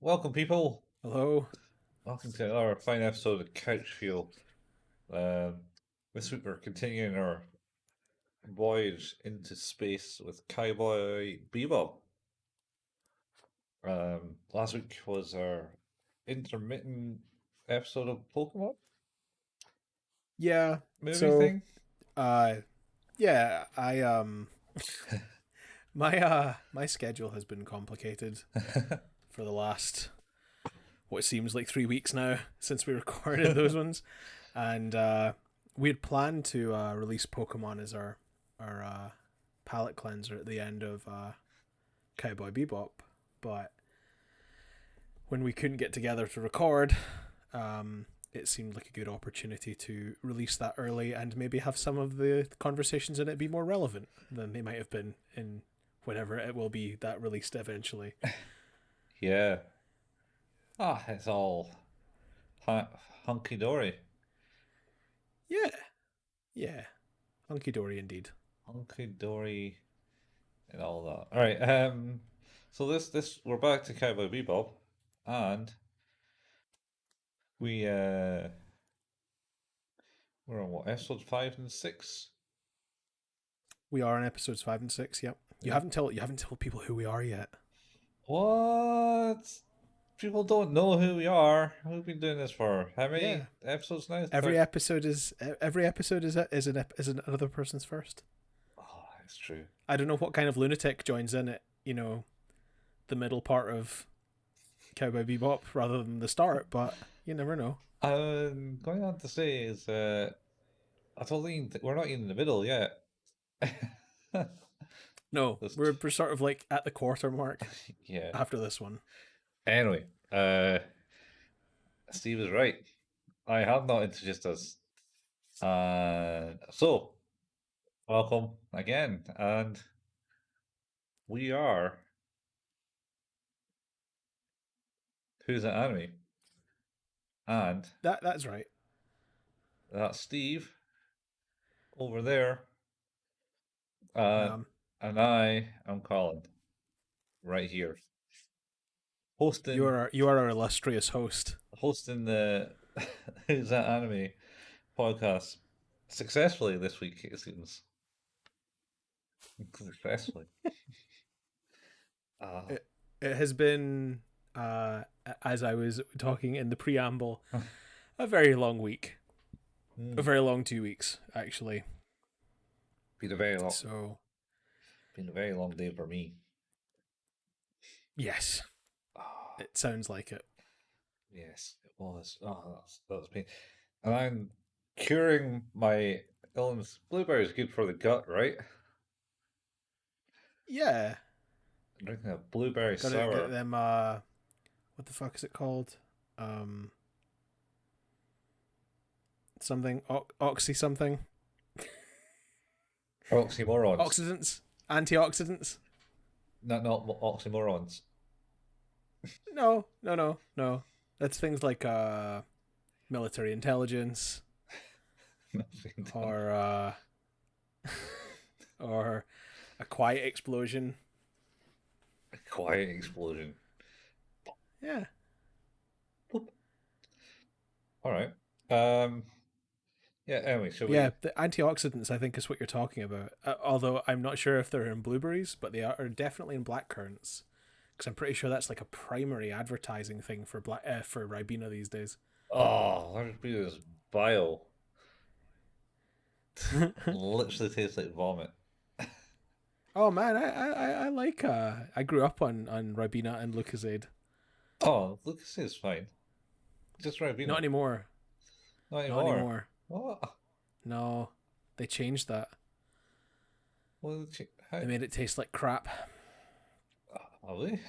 Welcome, people. Hello. Welcome to another fine episode of Couch Feel. Um, this week we're continuing our voyage into space with Cowboy Bebop. Last week was our intermittent episode of Pokemon Yeah. movie So, thing. uh, yeah, my schedule has been complicated for the last what seems like 3 weeks now since we recorded those ones, and we had planned to release Pokemon as our palette cleanser at the end of Cowboy Bebop, but when we couldn't get together to record, it seemed like a good opportunity to release that early and maybe have some of the conversations in it be more relevant than they might have been in whenever it will be that released eventually. Yeah. It's all hunky dory. Yeah, yeah, hunky dory indeed. Hunky dory and all that. All right. So this we're back to Cowboy Bebop, and we we're on what, episode 5 and 6? We are on episodes 5 and 6. Yep. Yeah. You haven't told people who we are yet. What? People don't know who we are. We've been doing this for how many Yeah. episodes now? Every episode is another person's first. Oh, that's true. I don't know what kind of lunatic joins in at the middle part of Cowboy Bebop rather than the start, but you never know. I'm going on to say is I don't think we're not even in the middle yet. No, This, we're sort of like at the quarter mark yeah. after this one. Anyway, Steve is right. I have not introduced us. So welcome again, and we are Who's That Anime, and That's right. that's Steve over there, uh, Um, and I am Colin right here, hosting you are our illustrious host. hosting the Who's That Anime podcast successfully this week. It seems successfully. Uh, It it has been as I was talking in the preamble, a very long week, a mm, very long 2 weeks actually. been a very long, So been a very long day for me. yes, Ah, it sounds like it. yes, it was. That's pain. And I'm curing my illness. Blueberry is good for the gut, right? Yeah, I'm drinking a blueberry gotta get sour. them. What the fuck is it called? Um, something oxy something Oxymorons. oxidants, antioxidants. Not oxymorons. No. That's things like military intelligence Nothing done. or or a quiet explosion. A quiet explosion. Yeah. Boop. All right. Um. Yeah. Anyway, shall Yeah, we? the antioxidants I think is what you're talking about. Although I'm not sure if they're in blueberries, but they are definitely in black currants. Because I'm pretty sure that's like a primary advertising thing for for Ribena these days. Oh, there's be this bile. Literally tastes like vomit. Oh man, I like I grew up on Ribena and Lucozade. Oh, Lucas is fine. Just Not Ribena. anymore. Not Not anymore. anymore. What? No, they changed that. Well, how? They made it taste like crap. Are they?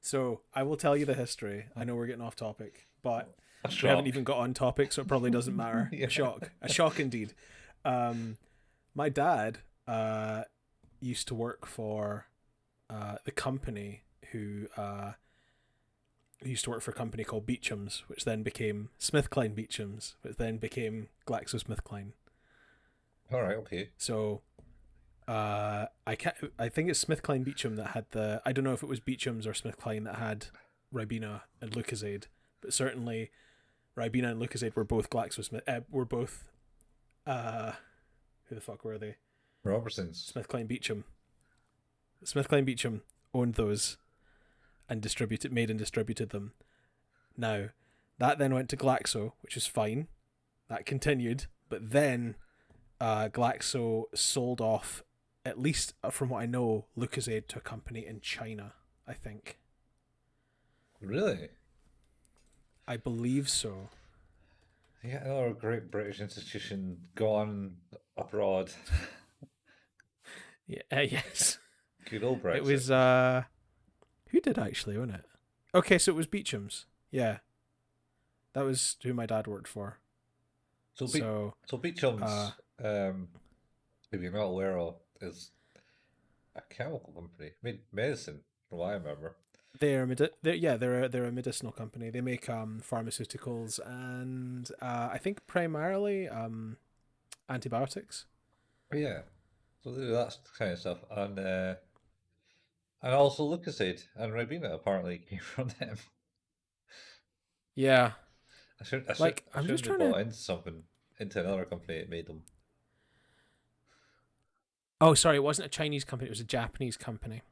So I will tell you the history. I know we're getting off topic, but A we haven't shock. even got on topic, so it probably doesn't matter. Yeah. A shock indeed. My dad used to work for the company who used to work for a company called Beecham's, which then became SmithKline Beecham's, which then became GlaxoSmithKline. All right. Okay. So I can't. I think it's SmithKline Beecham that had the. I don't know if it was Beecham's or SmithKline that had Ribena and Lucozade, but certainly Ribena and Lucozade were both GlaxoSmith. Were both. Who the fuck were they? Robertson's. SmithKline Beecham. SmithKline Beecham owned those and made and distributed them. Now, that then went to Glaxo, which is fine. That continued, but then Glaxo sold off, at least from what I know, Lucozade to a company in China, I think. Really? I believe so. Yeah, another great British institution gone abroad. Yeah, yes. Good old It Brexit. was, who did actually own it? Okay, so it was Beecham's. Yeah. That was who my dad worked for. So Beecham's, if you're not aware of, is a chemical company. Made medicine, from what I remember. they're a medicinal company. They make pharmaceuticals and I think primarily antibiotics. But yeah, so they do that kind of stuff, and also Lucozade and Ribena apparently came from them. Yeah, like I I'm just shouldn't have trying to. bought into another company that made them. Oh, sorry, it wasn't a Chinese company. It was a Japanese company.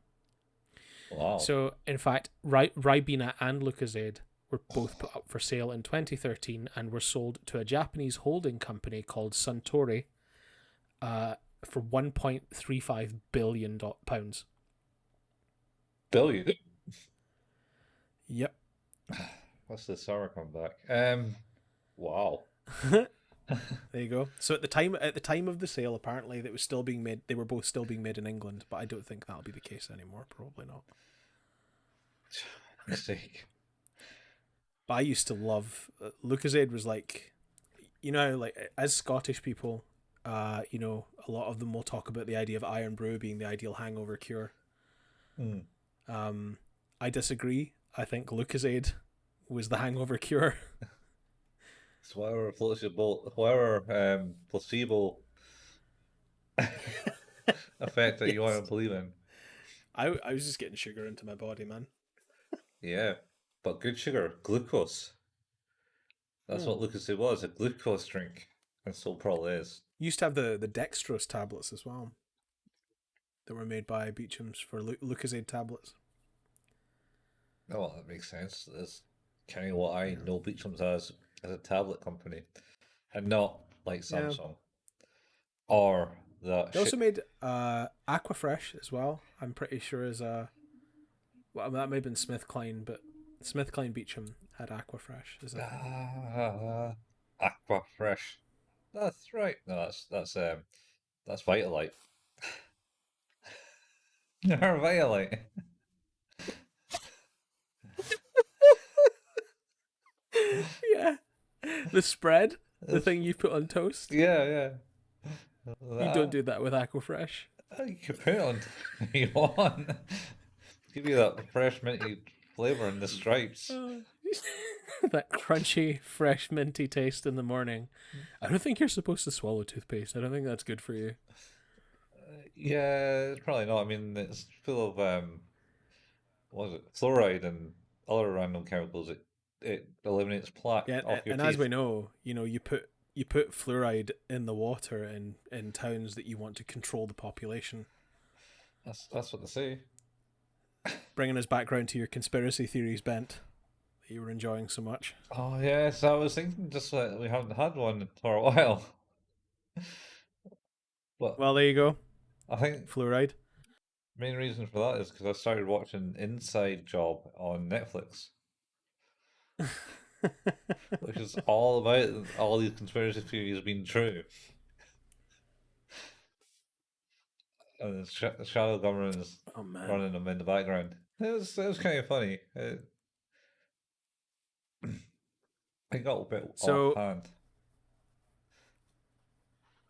Wow. So in fact, Ribena and Lucozade were both put up for sale in 2013 and were sold to a Japanese holding company called Suntory for 1.35 billion pounds. Billion. Yep. What's the summer comeback? Wow. There you go. So at the time of the sale, apparently that was still being made. They were both still being made in England, but I don't think that'll be the case anymore. Probably not. Mistake. But I used to love Lucozade. Was like, like as Scottish people, a lot of them will talk about the idea of Iron Brew being the ideal hangover cure. Hmm. I disagree. I think Lucozade was the hangover cure. So whatever placebo effect that you want Yes. to believe in. I was just getting sugar into my body, man. Yeah, but good sugar, glucose. That's what Lucozade was, a glucose drink, and still probably is. Used to have the dextrose tablets as well that were made by Beecham's for Lucozade tablets. Oh, well, that makes sense. That's kind of what I know Beecham's as a tablet company, and not like Yeah. Samsung or the They also shit. made Aquafresh as well. I'm pretty sure as a well, that may have been SmithKline, but SmithKline Beecham had Aquafresh as a thing. Aqua Fresh. That's right. No, that's Vitalite. Or Vitalite. Yeah, the spread, the That's, thing you put on toast. yeah, yeah. You don't do that with Aquafresh. You can put it on you want. Give you that fresh minty flavor in the stripes. That crunchy, fresh, minty taste in the morning. I don't think you're supposed to swallow toothpaste. I don't think that's good for you. Yeah, it's probably not. I mean, it's full of what is it? Fluoride and other random chemicals. It eliminates plaque Yeah, off your and as we teeth. know, you put fluoride in the water in towns that you want to control the population. That's what they say. Bringing us back round to your conspiracy theories bent that you were enjoying so much. Oh yes, I was thinking just that we haven't had one for a while. But Well, there you go. I think Fluoride. main reason for that is because I started watching Inside Job on Netflix, which is all about all these conspiracy theories being true. And the shadow government is Oh man. running them in the background. It was kind of funny. It got a bit So offhand.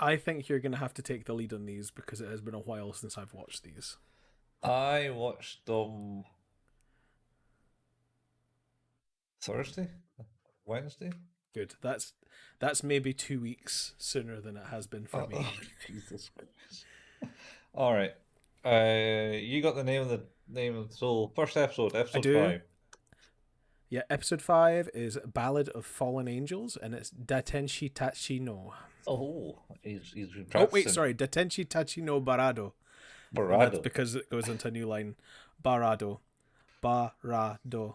I think you're gonna have to take the lead on these because it has been a while since I've watched these. I watched them Thursday, Wednesday. Good. That's maybe 2 weeks sooner than it has been for me. Jesus Christ. All right. You got the name of so first I episode do. 5. Yeah, episode 5 is Ballad of Fallen Angels, and it's Datenshi Tachi no. Oh, he's been Oh, wait, practicing sorry. Datenshi Tachi no Barado. And that's Barado. because it goes into a new line. Barado. Barado.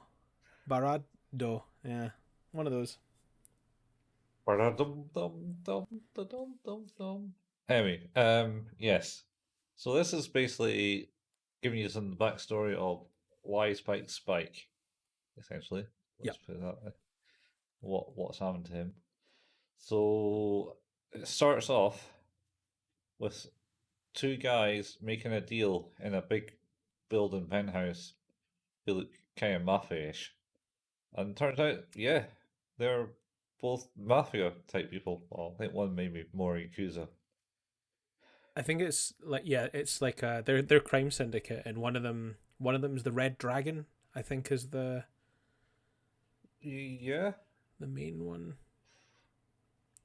Barado. Yeah. One of those. Baradum dum dum da dum dum dum. Anyway, yes. So this is basically giving you some backstory of why Spike, essentially. Let's Yep. put it that way. What's happened to him? So it starts off with two guys making a deal in a big building penthouse. They look kind of mafia-ish. And turns out, yeah, they're both mafia type people. Well, I think one maybe more Yakuza. I think it's like yeah, it's like they're crime syndicate, and one of them's the Red Dragon. I think is Yeah. the main one.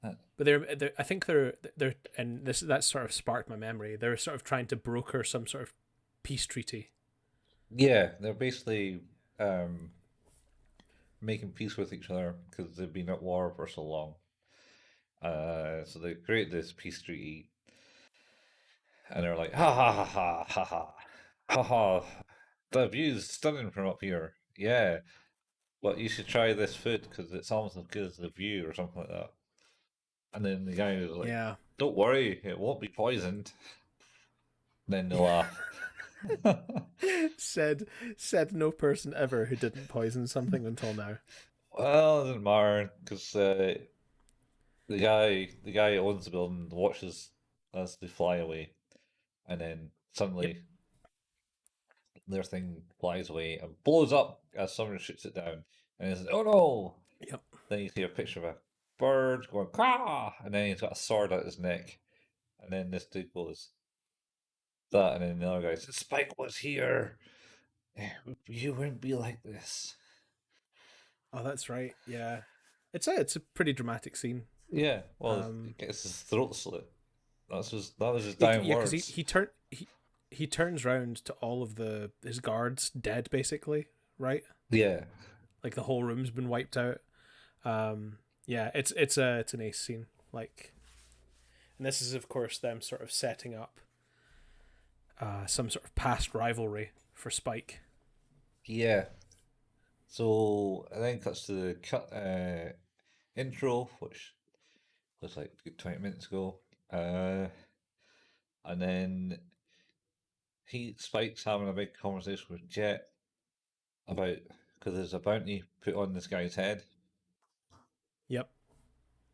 Uh, But I think they're and this that sort of sparked my memory. They're sort of trying to broker some sort of peace treaty. Yeah, they're basically um, making peace with each other because they've been at war for so long. So they create this peace treaty, and they're like, ha ha ha ha ha ha ha ha. The view's stunning from up here. Yeah, but you should try this food because it's almost as good as the view or something like that. And then the guy was like, Yeah. "Don't worry, it won't be poisoned." Then they Yeah. laugh. said no person ever who didn't poison something until now. Well, it doesn't matter because the guy who owns the building watches as they fly away, and then Yep. suddenly their thing flies away and blows up as someone shoots it down, and it's oh no! Yep. Then you see a picture of a bird going caw, and then he's got a sword at his neck, and then this dude goes that, and then the other guy says, "Spike was here. You wouldn't be like this." Oh, that's right. Yeah. It's a pretty dramatic scene. Yeah, well, he Um gets his throat slit. That was his dying yeah, because words. he turns round to all of the his guards dead basically, right? Yeah, Like the whole room's been wiped out. Yeah, it's an ace scene. Like, and this is of course them sort of setting up some sort of past rivalry for Spike. yeah. So and then cuts to the intro, which was like 20 minutes ago. Uh, and then Spike's having a big conversation with Jet about because there's a bounty put on this guy's head. Yep.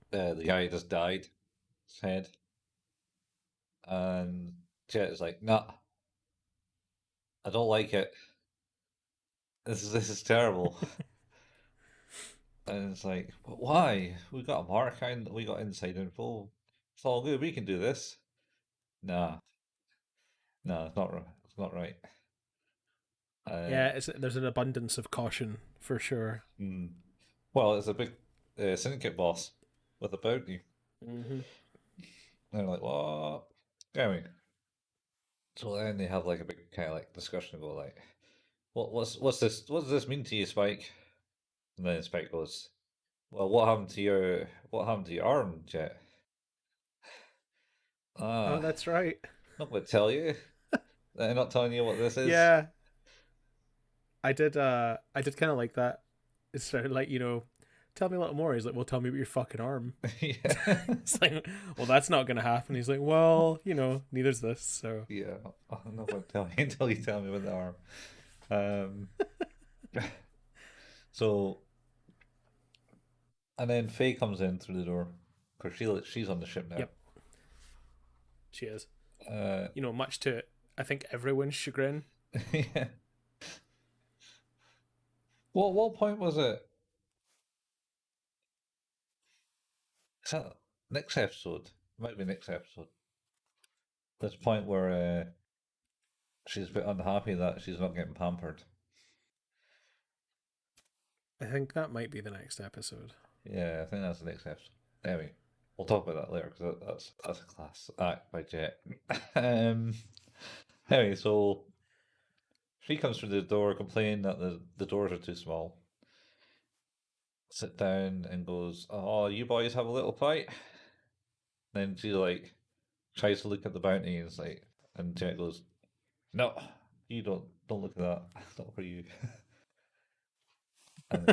The guy just died, his head, and Jet is like, "Nah, I don't like it. This is terrible." And it's like, "But why? We got a mark and we got inside info. It's all good. We can do this." Nah, no, it's not. It's not right. Uh, Yeah, there's an abundance of caution for sure. hmm. Well, it's a big syndicate boss with a bounty. Mm-hmm. And they're like, what? Anyway, so then they have like a big kind of like discussion about like, what's this? What does this mean to you, Spike? And then Spike goes, well, what happened to your arm, Jet? Oh, Ah, that's right. not going to tell you. They're not telling you what this is. Yeah, I did kind of like that. It's sort of like, tell me a little more. He's like, well, tell me about your fucking arm. Yeah, It's like, well, that's not gonna happen. He's like, well, neither's this. So yeah. I'm not going to tell you until you tell me about the arm. So and then Faye comes in through the door because she's on the ship now. yep, she is. Uh, Much to I think everyone's chagrin. yeah. What point was it? Is that next episode? Might be next episode. There's a point where she's a bit unhappy that she's not getting pampered. I think that might be the next episode. Yeah, I think that's the next episode. Anyway, we'll talk about that later because that's a class act by Jet. um, Anyway, so she comes through the door complaining that the doors are too small. Sit down and goes, "Oh, you boys have a little fight." Then she like tries to look at the bounty and it's like, and Jet goes, "No, you don't look at that. It's not for you." And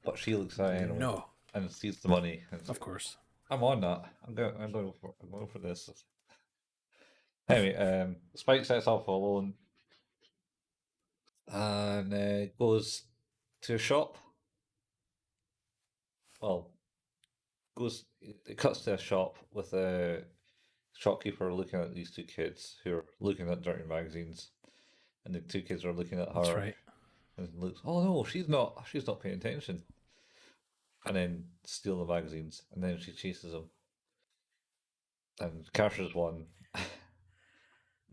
but she looks at it anyway No, and sees the money and it's of like, course. "I'm on that. I'm going for this." Anyway, Spike sets off alone and goes to a shop. Well, goes it cuts to a shop with a shopkeeper looking at these two kids who are looking at dirty magazines, and the two kids are looking at That's her right. and looks. Oh no, she's not paying attention. And then steal the magazines, and then she chases them and captures one.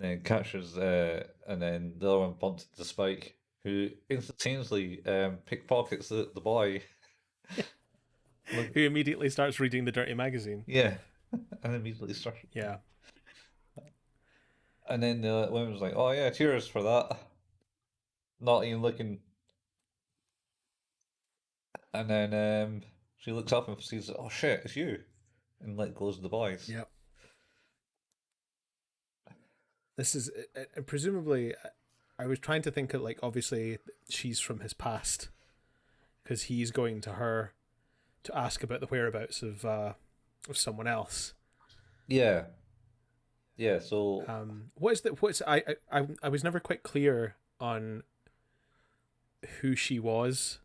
Then captures, and then the other one bumps into Spike, who instantaneously pickpockets the boy. Look, Who immediately starts reading the dirty magazine. yeah, and immediately starts. Yeah. And then the woman's like, "Oh yeah, cheers for that." Not even looking, and then she looks up and sees, "Oh shit, it's you," and let goes of the boys. Yeah. This is presumably. I was trying to think of like obviously she's from his past because he's going to her to ask about the whereabouts of someone else. Yeah, yeah. So What is that? I was never quite clear on who she was.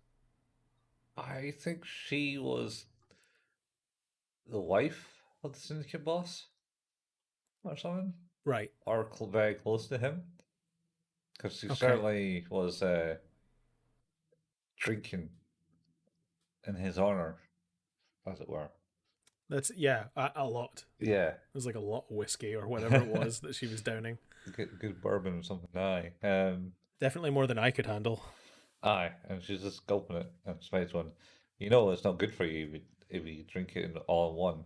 I think she was the wife of the syndicate boss or something, Right. or very close to him, because she Okay. certainly was drinking in his honor, as it were. That's yeah, a lot. Yeah, There's like a lot of whiskey or whatever it was that she was downing. good bourbon or something. Aye, Definitely more than I could handle. aye, and she's just gulping it. And Spide's one, you know, it's not good for you if you drink it in all in one.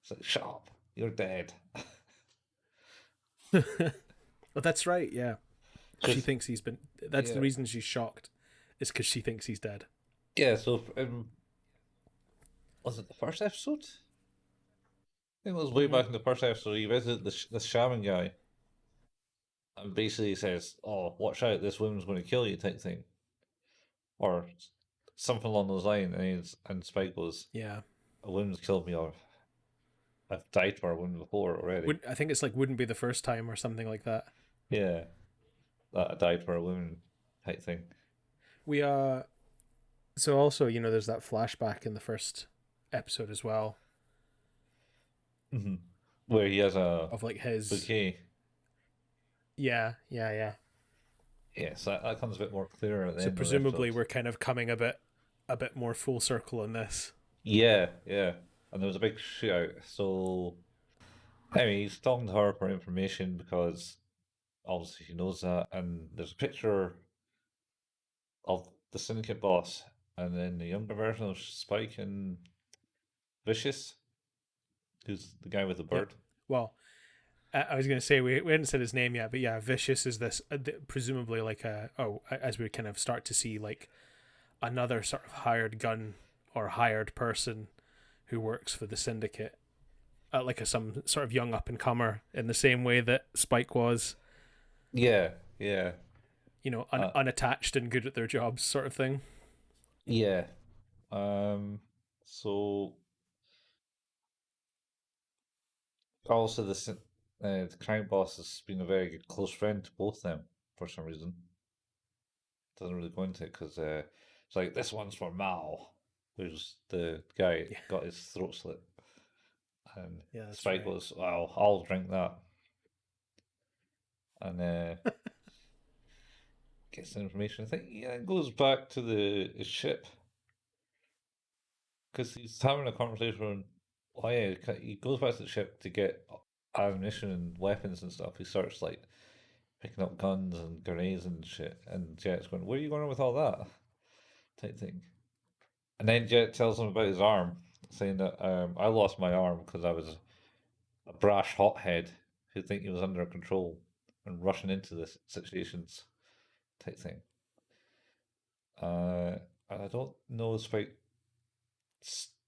It's like, shut up, you're dead. But that's right. Yeah, she Because thinks he's been. That's the yeah, reason she's shocked, is because she thinks he's dead. yeah. So was it the first episode? I think it was way Mm-hmm. back in the first episode. He visited the shaman guy and basically says, "Oh, watch out! This woman's going to kill you," type thing, or something along those lines. And Spike goes, Yeah. "A woman's killed me, or I've died for a woman before already." I think it's like wouldn't be the first time or something like that. Yeah, that I died for a woman type thing. We So also there's that flashback in the first episode as well Hmm. Where he has a of like his. bouquet. Yeah, yeah, yeah. Yes, that comes a bit more clear at the So end of the episode. presumably we're kind of coming a bit more full circle on this. Yeah, yeah. And there was a big shootout. So anyway, he's talking to her for information because obviously she knows that. And there's a picture of the syndicate boss, and then the younger version of Spike and Vicious, who's the guy with the Yep. bird. Well, I was going to say we hadn't said his name yet, but yeah, Vicious is this presumably like as we kind of start to see like another sort of hired gun or hired person who works for the syndicate, like some sort of young up and comer in the same way that Spike was, Yeah, yeah, uh, unattached and good at their jobs, sort of thing. yeah. Um, so also the crime boss has been a very good close friend to both them for some reason. Doesn't really go into it because it's like this one's for Mal, who's the guy Yeah, got his throat slit, and yeah, that's Spike right. goes, "Well, I'll drink that," and gets the information. I think yeah, it goes back to the his ship because he's having a conversation. With, oh yeah, he goes back to the ship to get ammunition and weapons and stuff. He starts like picking up guns and grenades and shit, and Jet's going, "Where are you going with all that?" type thing. And then Jet tells him about his arm, saying that I lost my arm because I was a brash hothead who think he was under control and rushing into the situations type thing. And I don't know if Spike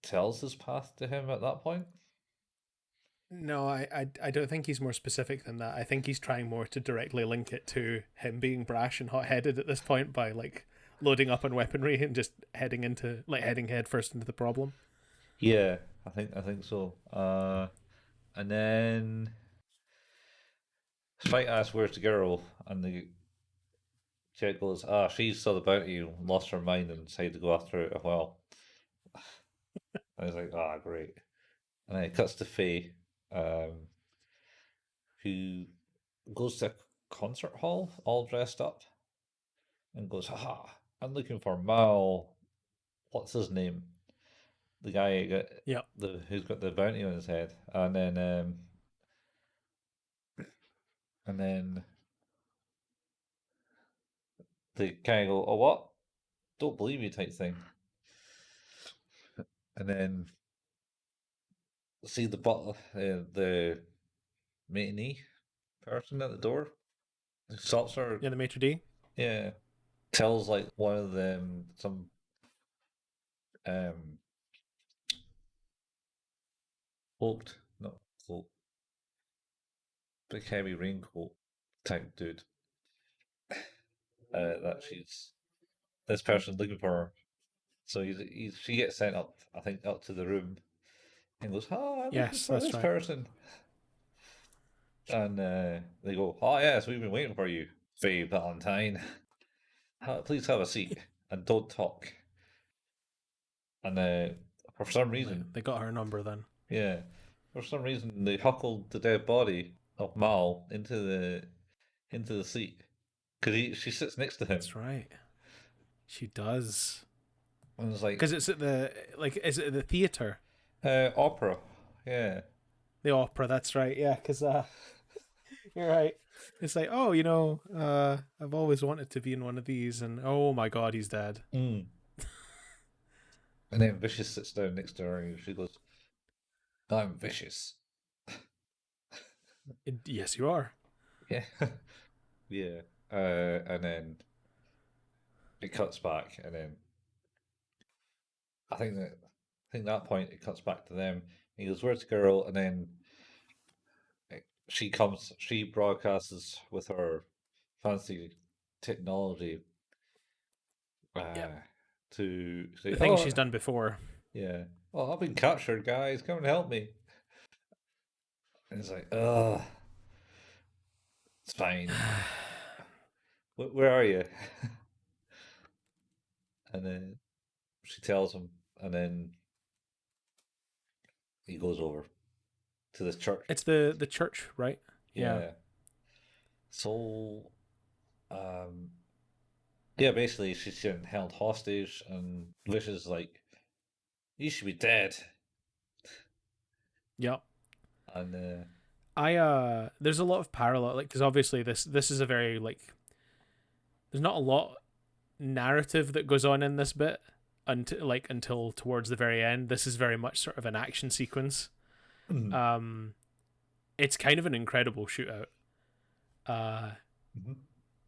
tells his path to him at that point. No, I don't think he's more specific than that. I think he's trying more to directly link it to him being brash and hot headed at this point by like loading up on weaponry and just heading head first into the problem. Yeah, I think so. And then Spike asks where's the girl, and the chick goes, "Ah, she's still about you, lost her mind, and decided to go after it as well." I was like, "Ah, great." And then it cuts to Faye, um, who goes to a concert hall all dressed up and goes, "Haha, I'm looking for Mal. What's his name? The guy who got Yep. who's got the bounty on his head." And then they kind of go, "Oh, what? Don't believe you," type thing. And then see the matinee person at the door. Who stops her. Yeah, the maitre d'. Yeah, tells like one of them some um cloaked, not cloak, big heavy raincoat type dude. That she's this person looking for her. So she gets sent up, I think, up to the room and goes, "Oh, I'm looking Yes, for that's this right. person." And they go, "Oh yes, we've been waiting for you, Faye Valentine. Please have a seat and don't talk." And for some reason, They got her number then. yeah, for some reason they huckled the dead body of Mal into the seat because she sits next to him, That's right. She does. and it's like Because it's at the is it at the theater, opera, yeah. the opera? That's right. Yeah, because you're right. It's like, oh, I've always wanted to be in one of these, and oh my god, he's dead. Mm. And then Vicious sits down next to her, and she goes, "I'm Vicious." Yes, you are. Yeah, yeah. And then it cuts back, and then I think that point it cuts back to them. He goes, "Where's the girl?" And then she broadcasts with her fancy technology Yep. uh, to say, The thing "Oh, she's done before. yeah, well, I've been captured, guys. Come and help me." And it's like, "Ugh, it's fine. Where are you?" And then she tells him, and then he goes over to this church. It's the church, right? Yeah. Yeah. So, um, yeah, basically she's getting held hostage, and Wish is like, "You should be dead." Yep. And I there's a lot of parallel, like, because obviously this is a very like there's not a lot narrative that goes on in this bit until towards the very end. This is very much sort of an action sequence. mhm, Um, it's kind of an incredible shootout. Uh, mhm.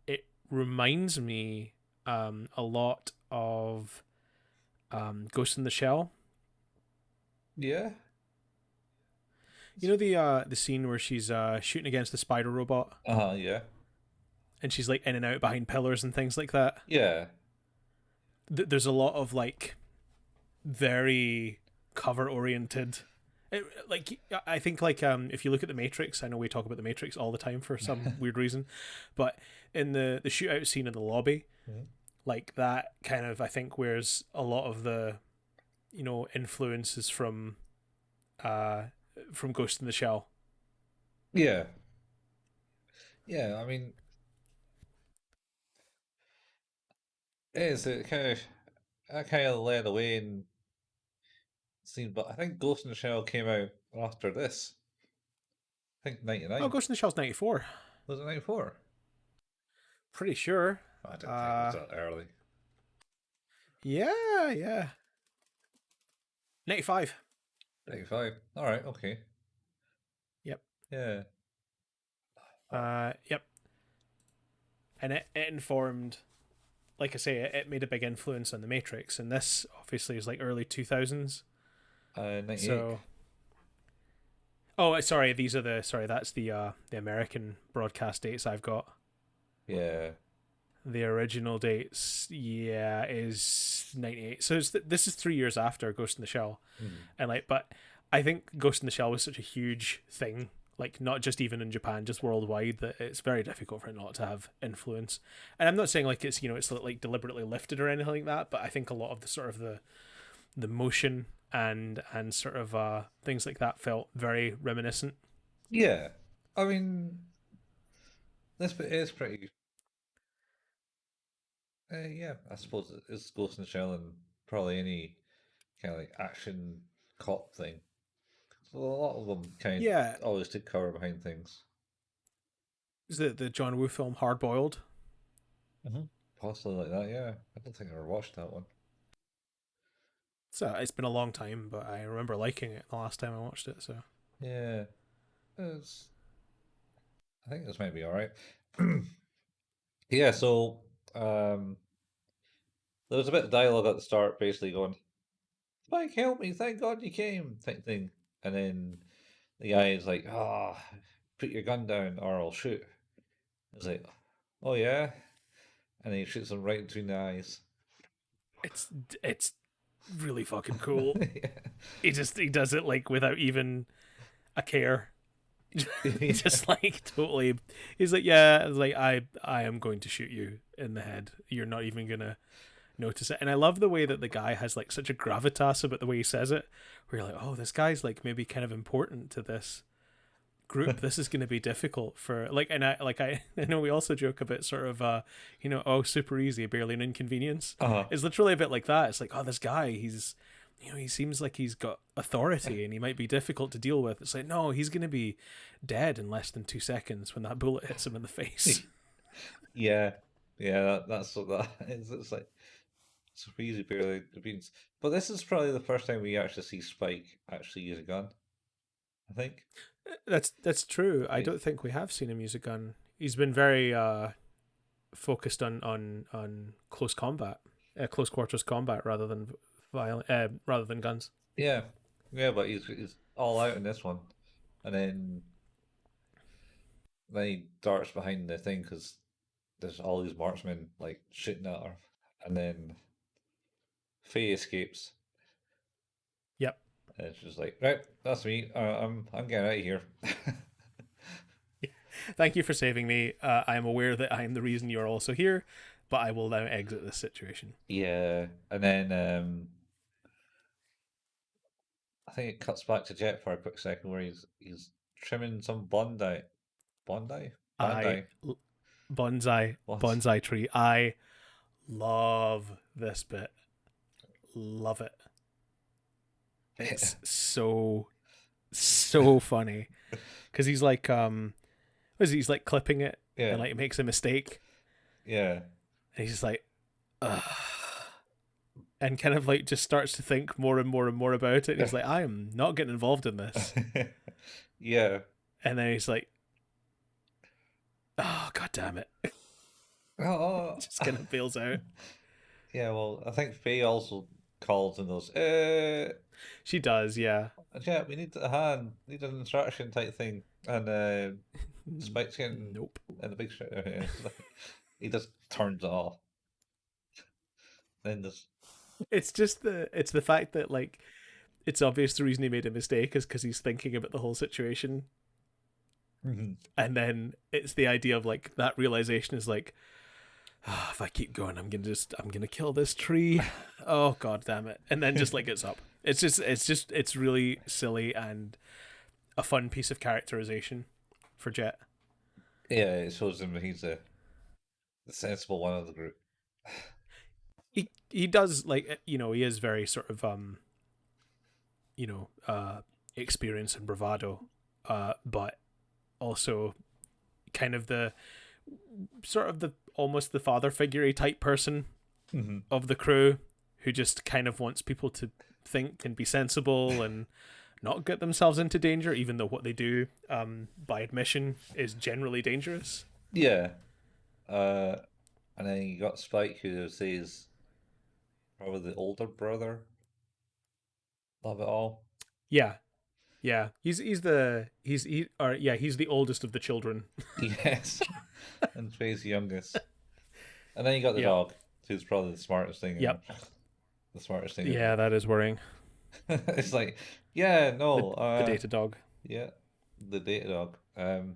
it reminds me a lot of Ghost in the Shell. Yeah. You know the scene where she's shooting against the spider robot Yeah. and she's like in and out behind pillars and things like that. Yeah. There's a lot of like very cover oriented. Like I think like if you look at the Matrix, I know we talk about the Matrix all the time for some weird reason, but in the shootout scene in the lobby, Mhm. like that kind of I think wears a lot of the influences uh from Ghost in the Shell. Yeah. Yeah. I mean, it is it kind of led away and seemed, but I think Ghost in the Shell came out after this. I think Oh, 99. Ghost in the Shell's 94. Was it 94? Pretty sure. I didn't think it was Uh that early. yeah, yeah. 95. 95. All right. Okay. Yep. Yeah. Yep. And it informed, like I say, it made a big influence on the Matrix, and this obviously is like early 2000s. 98. So, oh, sorry, these are that's the American broadcast dates I've got. Yeah. The original dates, yeah, is 98. So this is 3 years after Ghost in the Shell, Mhm. and like, but I think Ghost in the Shell was such a huge thing, like not just even in Japan, just worldwide, that it's very difficult for it not to have influence. And I'm not saying like it's it's like deliberately lifted or anything like that, but I think a lot of the sort of the motion and sort of things like that felt very reminiscent. Yeah. I mean, this bit is pretty. Yeah, I suppose it's Ghost in the Shell and probably any kind of like action cop thing. So a lot of them kind Yeah, of always take cover behind things. is the John Woo film Hard Boiled? Hmm. Possibly like that, yeah. I don't think I ever watched that one. So it's been a long time, but I remember liking it the last time I watched it. So Yeah, it's, I think this might be all right. Yeah, so um, there was a bit of dialogue at the start, basically going, "Spike, help me! Thank God you came!" type thing, and then the guy is like, "Ah, put your gun down, or I'll shoot." It's like, "Oh yeah," and he shoots him right between the eyes. it's it's really fucking cool. Yeah. He does it like without even a care. Yeah. Just like totally, he's like, yeah, it's like I am going to shoot you in the head. You're not even gonna notice it. And I love the way that the guy has like such a gravitas about the way he says it, where you're like, oh, this guy's like maybe kind of important to this group. This is going to be difficult for like, and I know we also joke about sort of oh, super easy, barely an inconvenience. Uh-huh. It's literally a bit like that. It's like, oh, this guy, he's he seems like he's got authority and he might be difficult to deal with. It's like, no, he's going to be dead in less than 2 seconds when that bullet hits him in the face. Yeah, yeah, that's what that is. It's like it's easy barely the beans. But this is probably the first time we actually see Spike actually use a gun. I think. That's true. I It, don't think we have seen him use a gun. He's been very focused on close combat, close quarters combat rather than guns. yeah, yeah, but he's all out in this one, and then he darts behind the thing because there's all these marksmen like shooting at her, and then Faye escapes, Yep. and it's just like, right, that's me. I'm getting out of here. Thank you for saving me. I am aware that I am the reason you are also here, but I will now exit this situation. Yeah, and then I think it cuts back to Jet for a quick second where he's trimming some Bondi, I Bandai. bonsai What? bonsai tree. I love this bit. Love it. It's so funny because he's like he's like clipping it Yeah, and like makes a mistake yeah, and he's just like ugh, and kind of like just starts to think more and more and more about it. And he's like, I am not getting involved in this. yeah. And then he's like, oh god damn it. Oh, Just kind of bails out. yeah. Well, I think Faye also calls and goes, She does, yeah. Jet, we need a hand, need an instruction type thing," and Spike's getting Nope. in the big shit. He just turns it off. Then there's It's just it's the fact that like it's obvious the reason he made a mistake is because he's thinking about the whole situation. Mhm. And then it's the idea of like that realization is like, oh, if I keep going, I'm gonna kill this tree. Oh god damn it! And then just like it's up. It's really silly and a fun piece of characterization for Jet. Yeah, it shows him that he's the sensible one of the group. He does like he is very sort of you know experience and bravado, but also kind of the sort of the almost the father figure type person Hmm. of the crew who just kind of wants people to think and be sensible and not get themselves into danger, even though what they do, by admission, is generally dangerous. Yeah. Uh, and then you got Spike, who says probably the older brother of it all. Yeah, yeah. He's the oldest of the children. Yes. And Faye's the youngest. And then you got the Yep. dog, who's probably the smartest thing in Yep. the smartest thing Yeah, in that is worrying. it's like, yeah, The no, the data dog. yeah, the data dog. Anyway,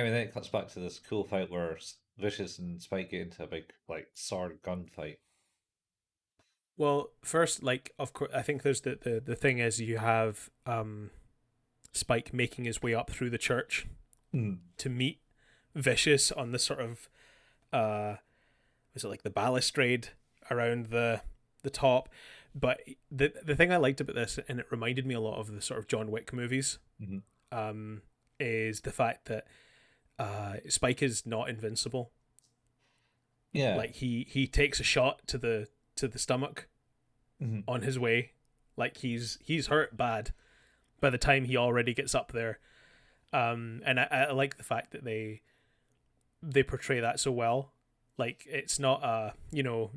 then it cuts back to this cool fight where Vicious and Spike get into a big like sword gun fight. Well, first, like, of course, I think there's the thing is you have Spike making his way up through the church Mm. to meet Vicious on the sort of was it like the balustrade around the top. But the thing I liked about this, and it reminded me a lot of the sort of John Wick movies, Mm-hmm. is the fact that Spike is not invincible. Yeah. Like he takes a shot to the stomach Mm-hmm. on his way. Like he's hurt bad by the time he already gets up there. And I like the fact that they portray that so well. Like it's not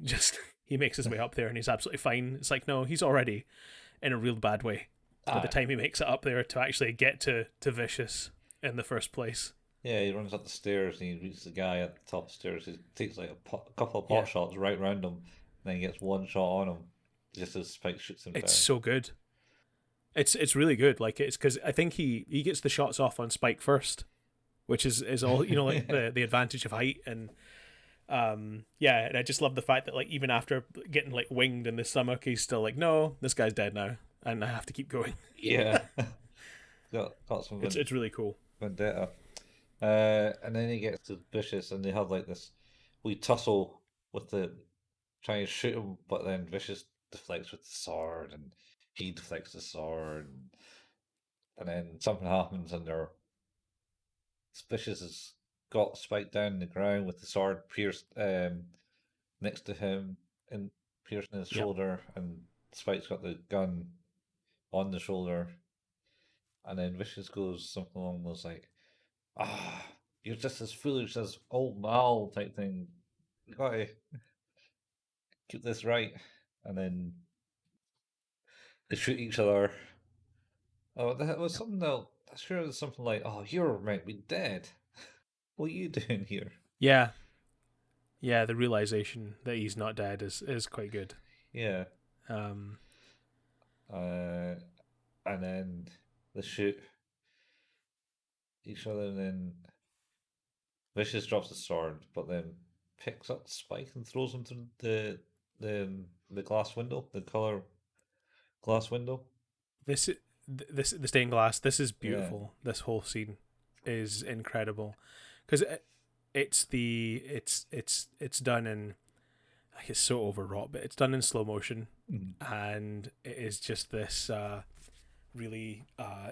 just he makes his way up there and he's absolutely fine. It's like no, he's already in a real bad way by the Ah, time he makes it up there to actually get to Vicious in the first place. yeah, he runs up the stairs and he reaches the guy at the top of the stairs. He takes like a couple of pot Yeah, shots right round him, and then he gets one shot on him, just as Spike shoots him it's down. so good. It's really good. Like it's because I think he gets the shots off on Spike first, which is all like the advantage of height and yeah, and I just love the fact that like even after getting like winged in the stomach, he's still like, no, this guy's dead now, and I have to keep going. Yeah, got some It's really cool. vendetta. And then he gets to Vicious, and they have like this wee tussle with the trying to shoot him, but then Vicious deflects with the sword, and he deflects the sword, and then something happens, and they're Vicious has got Spike down in the ground with the sword pierced next to him and piercing his Yep. shoulder, and Spike's got the gun on the shoulder, and then Vicious goes something along those like, "Ah, you're just as foolish as old Mal" type thing. You gotta keep this right, and then they shoot each other. Oh, that was Yep. something that I'm sure it was something like, "Oh, you're meant to be dead. What are you doing here?" Yeah, yeah. The realization that he's not dead is quite good. Yeah. Um, Uh, and then they shoot each other, and then Vicious drops the sword, but then picks up the Spike and throws him through the glass window, the color glass window. this this the stained glass. This is Yeah. beautiful. This whole scene is incredible because it's done in like it's so overwrought, but it's done in slow motion, Mhm. and it is just this really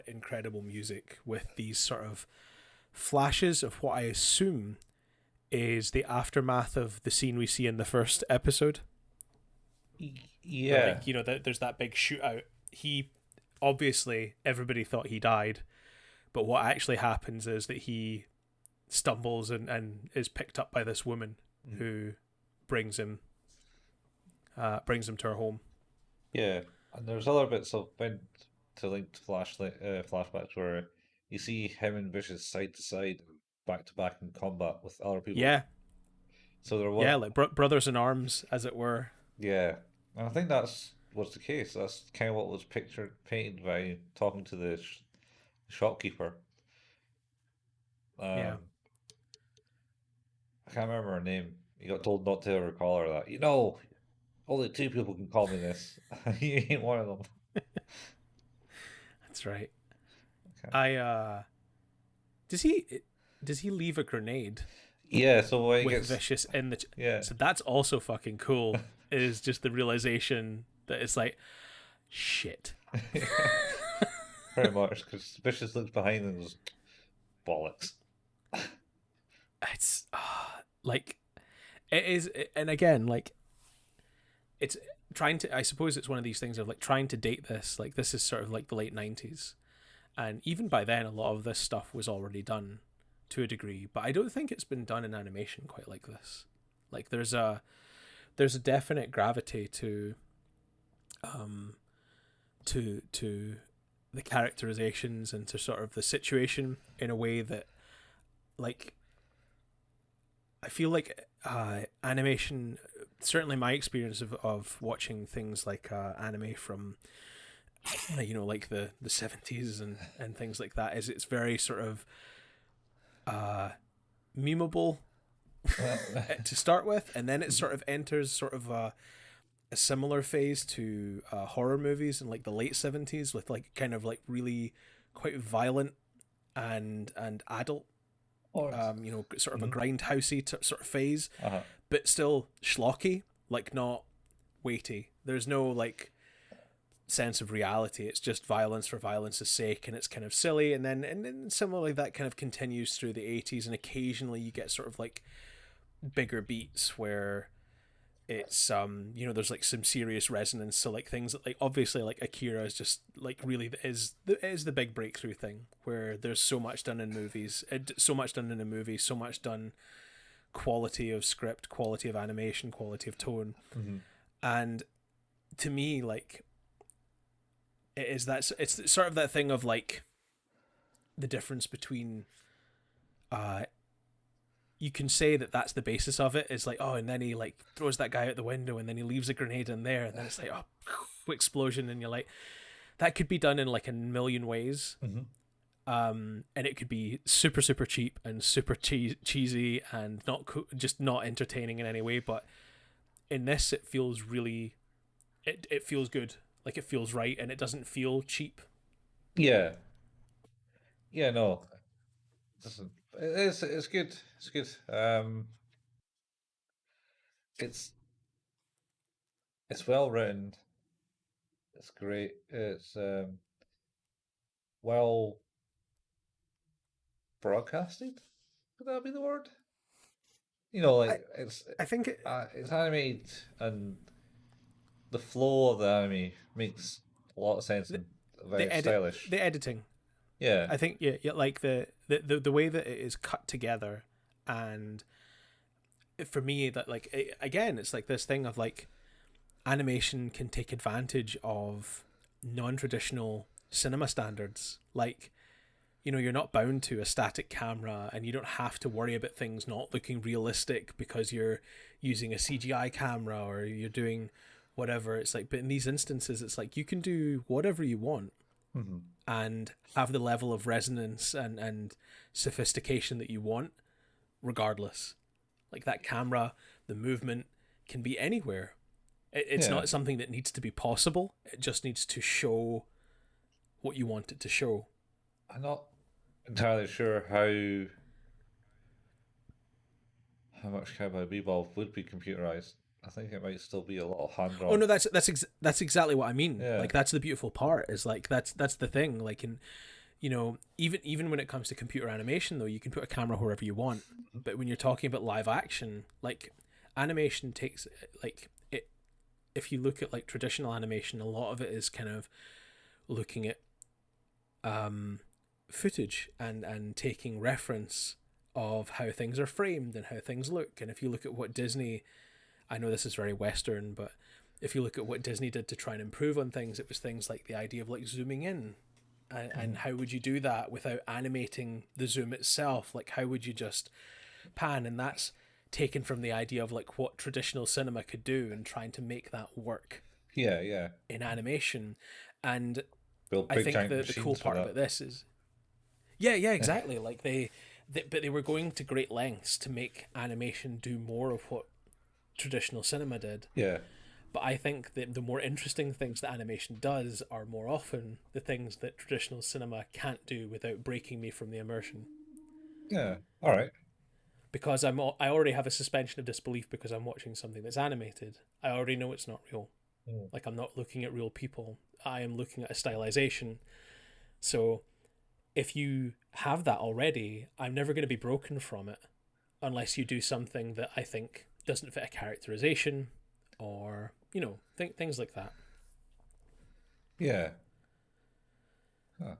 incredible music with these sort of flashes of what I assume is the aftermath of the scene we see in the first episode. Where, Yeah. like, there's that big shootout. He obviously everybody thought he died, but what actually happens is that he stumbles and is picked up by this woman Mhm. who brings him to her home. Yeah. And there's other bits of bent to linked flashbacks where you see him and Vicious side to side, back to back in combat with other people. Yeah, So there yeah, was, like brothers in arms, as it were. yeah, and I think that's what's the case. That's kind of what was pictured, painted by talking to the shopkeeper. Yeah, Um, I can't remember her name. He got told not to ever call her that. Only two people can call me this. You ain't one of them. that's right. Okay. I does he does he leave a grenade Yeah, so when he with gets, Vicious in the? yeah, So that's also fucking cool. Is just the realization that it's like shit. pretty much, because Vicious looks behind and goes, bollocks. It's like it is, and again, like it's trying to, I suppose it's one of these things of like trying to date this. Like this is sort of like the late 90s, and even by then, a lot of this stuff was already done to a degree. But I don't think it's been done in animation quite like this. Like there's a definite gravity um to the characterizations and to sort of the situation in a way that, like, I feel like animation, certainly my experience of watching things like anime from like the 70s and things like that, is it's very sort of uh memeable to start with, and then it sort of enters sort of a similar phase to horror movies in like the late 70s, with like kind of like really quite violent and adult, Or sort of a mhm. grindhousey sort of phase, Uh-huh. but still schlocky, like not weighty. There's no like sense of reality. It's just violence for violence's sake, and it's kind of silly. And then similarly, that kind of continues through the 80s, and occasionally you get sort of like bigger beats where it's there's like some serious resonance. So like things that, like, obviously like Akira is just like really is the big breakthrough thing, where there's so much done in movies, so much done in a movie, so much done, quality of script, quality of animation, quality of tone. Hmm. And to me, like, it's sort of that thing of like the difference between uh you can say that that's the basis of it, is like, oh, and then he like throws that guy out the window and then he leaves a grenade in there, and then it's like, oh, explosion, and you're like, that could be done in like a million ways. Hmm. And it could be super super cheap and super cheesy and not just not entertaining in any way. But in this, it feels really, it feels good, like it feels right, and it doesn't feel cheap. Yeah. Yeah, no. Doesn't it's good. It's good. It's it's well written. It's great. It's well broadcasted. Would that be the word? I Like I think it's animated, and the flow of the anime makes a lot of sense the, and very stylish. the editing. Yeah. I think, yeah, like the way that it is cut together, and for me, that like again, it's like this thing of like animation can take advantage of non-traditional cinema standards. Like, you're not bound to a static camera, and you don't have to worry about things not looking realistic because you're using a CGI camera or you're doing whatever. It's like, but in these instances, it's like you can do whatever you want Hmm. and have the level of resonance and sophistication that you want, regardless. Like that camera, the movement can be anywhere. It's Yeah. not something that needs to be possible. It just needs to show what you want it to show. I'm not entirely sure how much Cowboy Bebop would be computerized. I think it might still be a lot of hand Oh drawn. no, that's exactly what I mean. Yeah. Like that's the beautiful part. Is like that's the thing. Like, in even when it comes to computer animation, though, you can put a camera wherever you want. But when you're talking about live action, like, animation takes, like, it. If you look at like traditional animation, a lot of it is kind of looking at um footage and taking reference of how things are framed and how things look. And if you look at what Disney, I know this is very Western, but if you look at what Disney did to try and improve on things, it was things like the idea of like zooming in. And Mhm. how would you do that without animating the zoom itself? Like, how would you just pan? And that's taken from the idea of like what traditional cinema could do and trying to make that work Yeah, yeah. in animation. And Build I big think giant the cool machines for part that. about this is, yeah, exactly. Like but they were going to great lengths to make animation do more of what traditional cinema did. Yeah. But I think that the more interesting things that animation does are more often the things that traditional cinema can't do without breaking me from the immersion. Yeah. All right. Because I already have a suspension of disbelief because I'm watching something that's animated. I already know it's not real. Mm. Like, I'm not looking at real people. I am looking at a stylization. So if you have that already, I'm never going to be broken from it unless you do something that I think doesn't fit a characterization, or things like that. Yeah. Huh.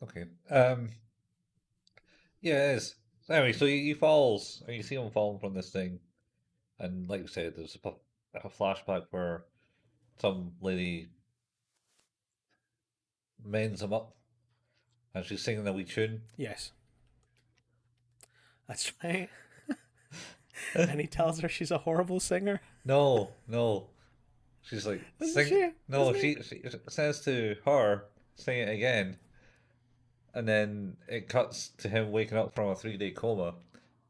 Okay. Yeah, it is. So anyway, so he falls, and you see him falling from this thing, and like you said, there's a flashback where some lady mends him up, and she's singing a wee tune. Yes, that's right. And he tells her she's a horrible singer, No, no, she's like doesn't sing. she? No, Doesn't he? she says to her, sing it again, and then it cuts to him waking up from a 3 day coma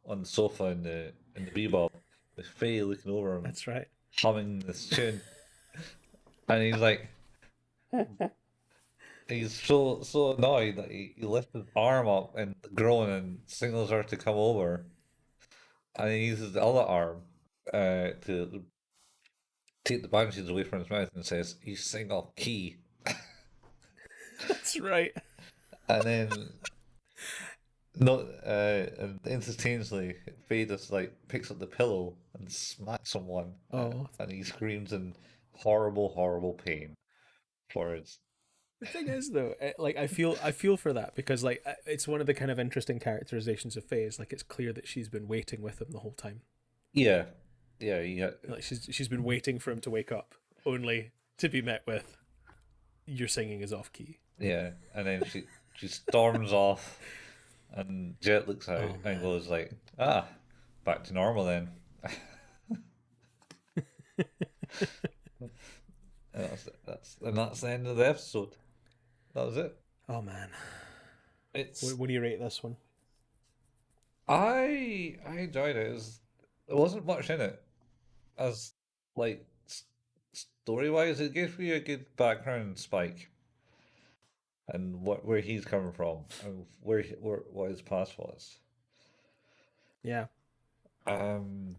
on the sofa in the bebop, with Faye looking over him, That's right. humming this tune, and he's so annoyed that he lifts his arm up and groan and signals her to come over, and he uses the other arm to take the bandages away from his mouth and says, "You sing off key," That's right. and then no, and instantaneously, Faye just like picks up the pillow and smacks someone, Oh, and he screams in horrible, horrible pain for it. the thing is though, like I feel for that because like it's one of the kind of interesting characterizations of Faye. Is like it's clear that she's been waiting with him the whole time. Yeah, yeah, yeah, Like she's been waiting for him to wake up, only to be met with your singing is off key. yeah. And then she storms off, and Jet looks out Oh and man. goes like, "Ah, back to normal then." And that's the end of the episode. That was it. Oh man. It's What do you rate this one? I enjoyed it. There wasn't much in it as like story wise. It gave you a good background, Spike, and where he's coming from and where what his past was. Yeah, Um,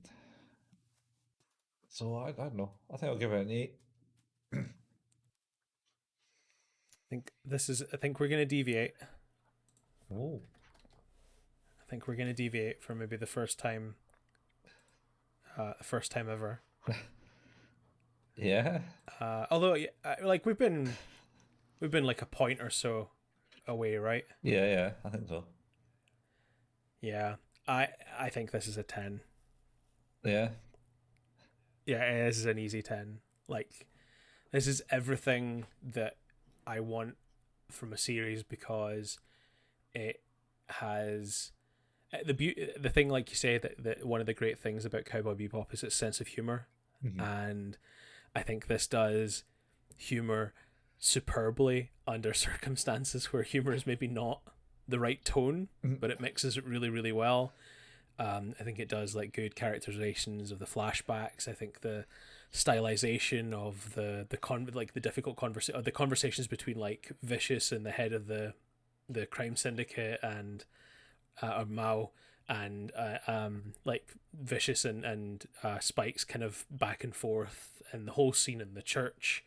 so I don't know. I think I'll give it an eight. I think we're gonna deviate. Oh, I think we're gonna deviate from maybe the first time ever. yeah, Although, yeah, like we've been like a point or so away, right? yeah, yeah. I think so. Yeah, I I think this is a 10. Yeah, Yeah, this is an easy 10. Like this is everything that I want from a series because it has the thing like you say that one of the great things about Cowboy Bebop is its sense of humor, hmm and I think this does humor superbly under circumstances where humor is maybe not the right tone, but it mixes it really, really well. I think it does like good characterizations of the flashbacks. I think the stylization of like the difficult the conversations between like Vicious and the head of the crime syndicate and or Mao and like Vicious and Spike's kind of back and forth and the whole scene in the church.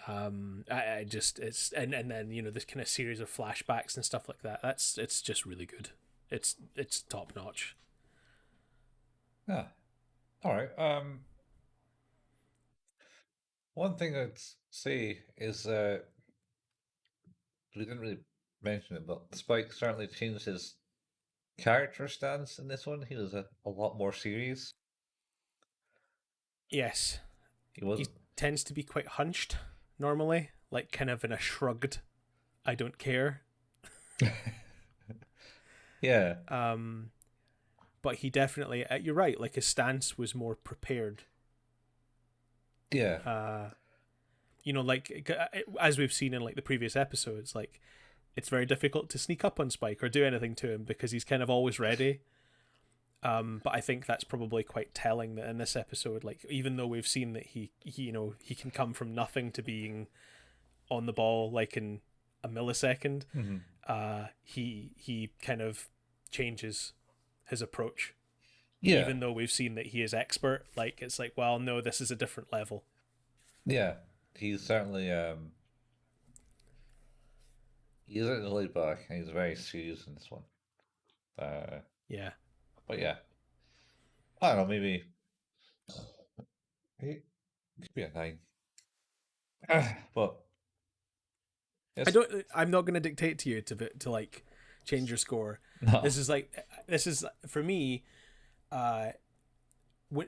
I just it's and then this kind of series of flashbacks and stuff like that. It's just really good. It's top notch. yeah. All right. One thing I'd say is we didn't really mention it, but Spike certainly changed his character stance in this one. He was a lot more serious. Yes, He wasn't. he tends to be quite hunched normally, like kind of in a shrugged, I don't care. Yeah, Um, but he definitely, you're right. Like his stance was more prepared. yeah, Uh, like as we've seen in like the previous episodes, like it's very difficult to sneak up on Spike or do anything to him because he's kind of always ready. But I think that's probably quite telling that in this episode, like even though we've seen that he can come from nothing to being on the ball like in a millisecond, hmm he kind of changes his approach. yeah, Even though we've seen that he is expert, like it's like, well, no, this is a different level. yeah. He's certainly he's a laid back and he's very serious in this one. Uh, Yeah, but yeah, I don't know. Maybe Could be a 9. But I it's don't. I'm not going to dictate to you to like change your score. no. This is for me. Uh, when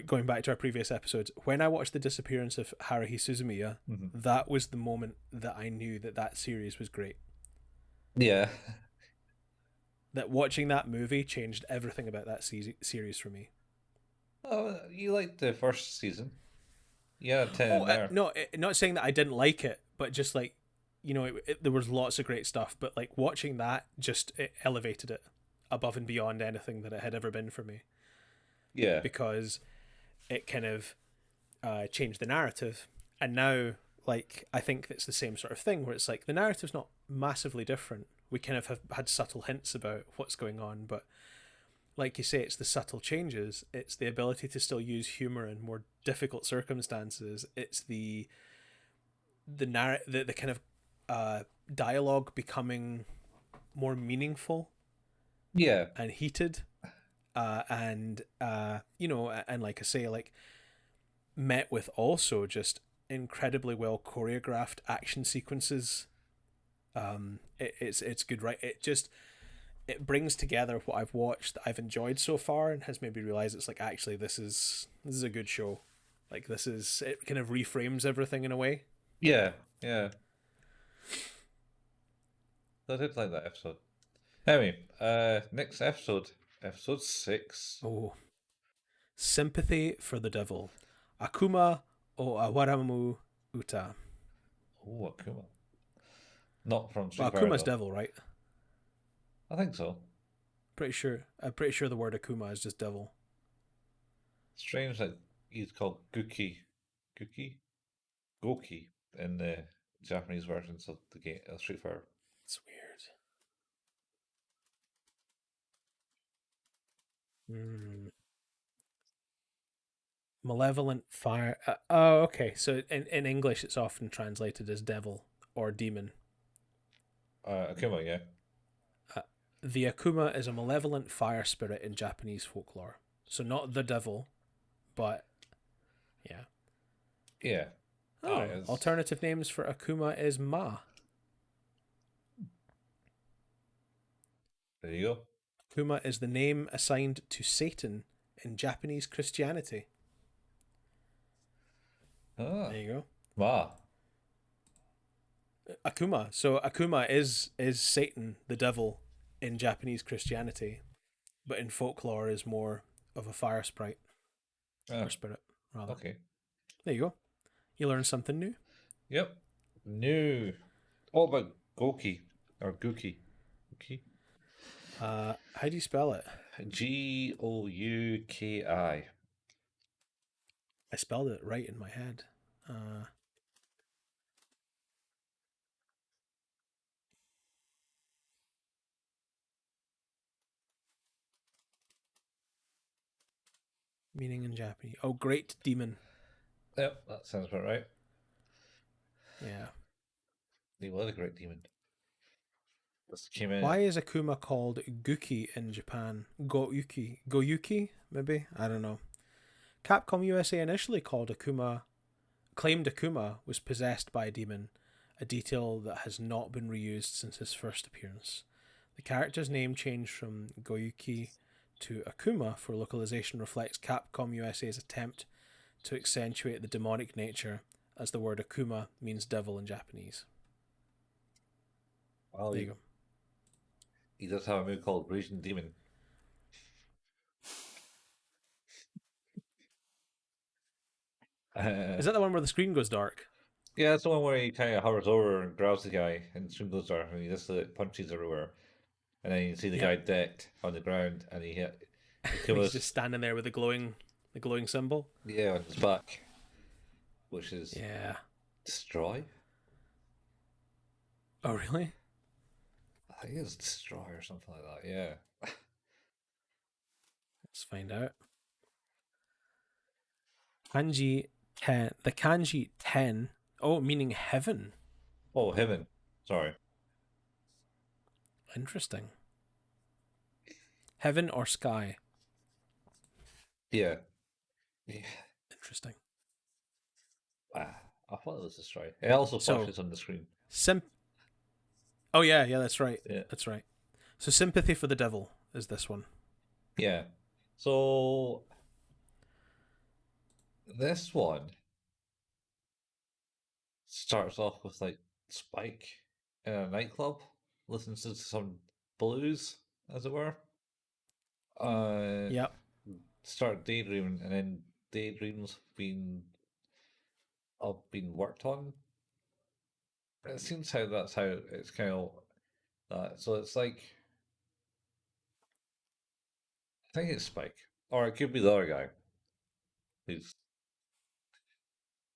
going back to our previous episodes, when I watched the disappearance of Haruhi Suzumiya, Mhm. that was the moment that I knew that that series was great. Yeah. That watching that movie changed everything about that series for me. Oh, you liked the first season. Yeah, 10 Oh in there. no, not saying that I didn't like it, but just like there was lots of great stuff, but like watching that just it elevated it above and beyond anything that it had ever been for me Yeah. because it kind of changed the narrative, and now like I think it's the same sort of thing where it's like the narrative's not massively different. We kind of have had subtle hints about what's going on, but like you say, it's the subtle changes. It's the ability to still use humor in more difficult circumstances. It's the kind of dialogue becoming more meaningful Yeah. and heated, and and like I say, like met with also just incredibly well choreographed action sequences. It's good, right? It brings together what I've watched that I've enjoyed so far and has made me realize it's like actually this is a good show. Like this is it kind of reframes everything in a way. Yeah. Yeah. I did like that episode. Anyway, next episode. Episode 6. Oh, sympathy for the devil, Akuma o Awaramu Uta. Oh, Akuma. Not from Well, Street Fighter, Akuma's though. devil, right? I think so. Pretty sure. I'm pretty sure the word Akuma is just devil. Strange that he's called Guki. Guki? Goki in the Japanese versions of the game, Street Fighter. It's weird. Malevolent fire. Oh, okay. So in English, it's often translated as devil or demon. Akuma, yeah. Uh, the Akuma is a malevolent fire spirit in Japanese folklore. So not the devil, but yeah. Yeah. Aye, Oh, it's, alternative names for Akuma is Ma. there you go. Akuma is the name assigned to Satan in Japanese Christianity. Ah, There you go. Ma. Akuma. So Akuma is Satan, the devil, in Japanese Christianity, but in folklore is more of a fire sprite Ah, or spirit rather. okay. There you go. You learn something new. Yep. New. All about Goki or Guki. Guki? How do you spell it? Gouki. I spelled it right in my head. Uh, Meaning in Japanese. Oh, great demon. Yep, that sounds about right. Yeah. He was a great demon. This came in. Why is Akuma called Guki in Japan? Goyuki, maybe? I don't know. Capcom USA initially claimed Akuma was possessed by a demon, a detail that has not been reused since his first appearance. The character's name change from Goyuki to Akuma for localization reflects Capcom USA's attempt to accentuate the demonic nature, as the word Akuma means devil in Japanese. Well, There you go. he does have a move called Raging Demon. Uh, Is that the one where the screen goes dark? yeah, that's the one where he kind of hovers over and grabs the guy and soon goes dark and he just punches everywhere. And then you see the Yep. guy decked on the ground and he hit He's Akuma's, just standing there with the glowing symbol. yeah, on his back, which is Yeah. destroy. Oh, really? I think it's destroy or something like that. Yeah. Let's find out. Kanji 10. The kanji 10. Oh, meaning heaven. Oh, heaven. Sorry. Interesting. Heaven or sky. Yeah. Yeah. Interesting. what does it destroy? It also So flashes on the screen. sim. Oh yeah, yeah, that's right. Yeah. That's right. So sympathy for the devil is this one. Yeah. So this one starts off with like Spike in a nightclub, listens to some blues, as it were. Uh, Yep. start daydreaming, and then daydreams been worked on. It seems how it's kind of that. So it's like I think it's Spike, or it could be the other guy who's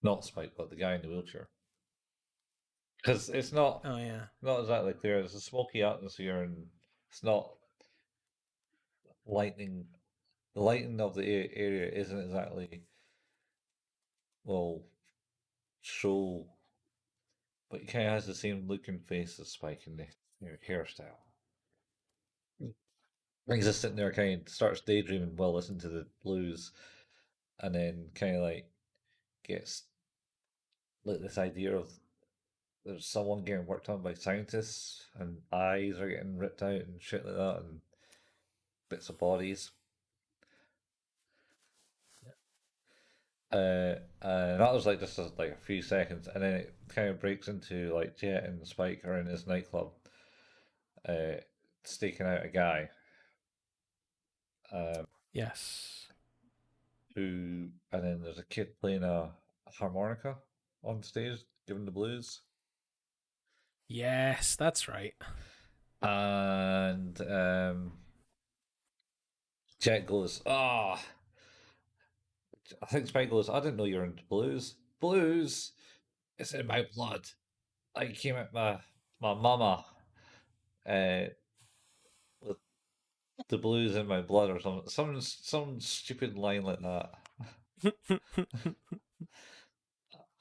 not Spike, but the guy in the wheelchair. Because it's Oh yeah. not exactly clear. It's a smoky atmosphere, and it's not lightning. The lighting of the area isn't exactly well show, but he kind of has the same look and face as Spike in the hairstyle. He's just sitting there, kind of starts daydreaming while listening to the blues, and then kind of like gets like this idea of there's someone getting worked on by scientists, and eyes are getting ripped out and shit like that, and bits of bodies. And that was like just like a few seconds, and then it kind of breaks into like Jet and Spike are in this nightclub, uh, staking out a guy, um, Yes. and then there's a kid playing a harmonica on stage, giving the blues, Yes, that's right. and Jet goes, "Ah." I think Spike goes, "I didn't know you were into blues. Blues, it's in my blood. I came at my mama uh, with the blues in my blood or something. Some stupid line like that."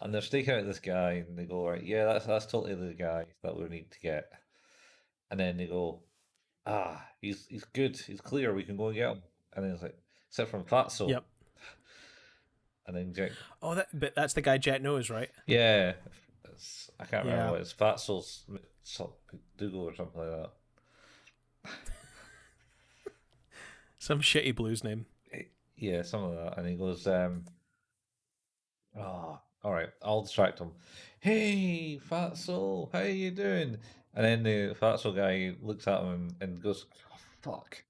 And they're staking out this guy, and they go, "Right, yeah, that's totally the guy that we need to get." And then they go, "Ah, he's good. He's clear. We can go and get him." And then it's like, except from Fatso. Yep. And then Jack, Oh, but that's the guy Jet knows, right? yeah, I can't remember Yeah. what it's Fatso's Dougal or something like that. Some shitty blues name. Yeah, some of that. And he goes, "Oh, all right, I'll distract him. Hey, Fatso, how you doing?" And then the Fatso guy looks at him and goes, "Oh, fuck."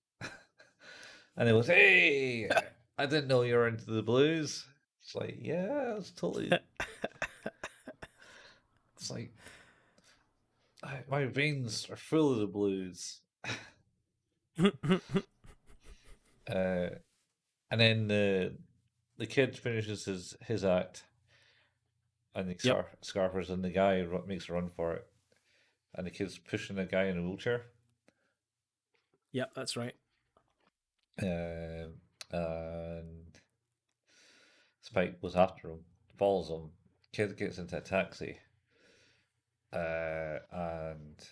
And he goes, "Hey, I didn't know you were into the blues." It's like, yeah, it's totally. It's like my veins are full of the blues. Uh, and then the kid finishes his act, and the Yep. scarfers, and the guy makes a run for it, and the kid's pushing a guy in a wheelchair. Yep, that's right. And Spike goes after him, follows him. Kid gets into a taxi, and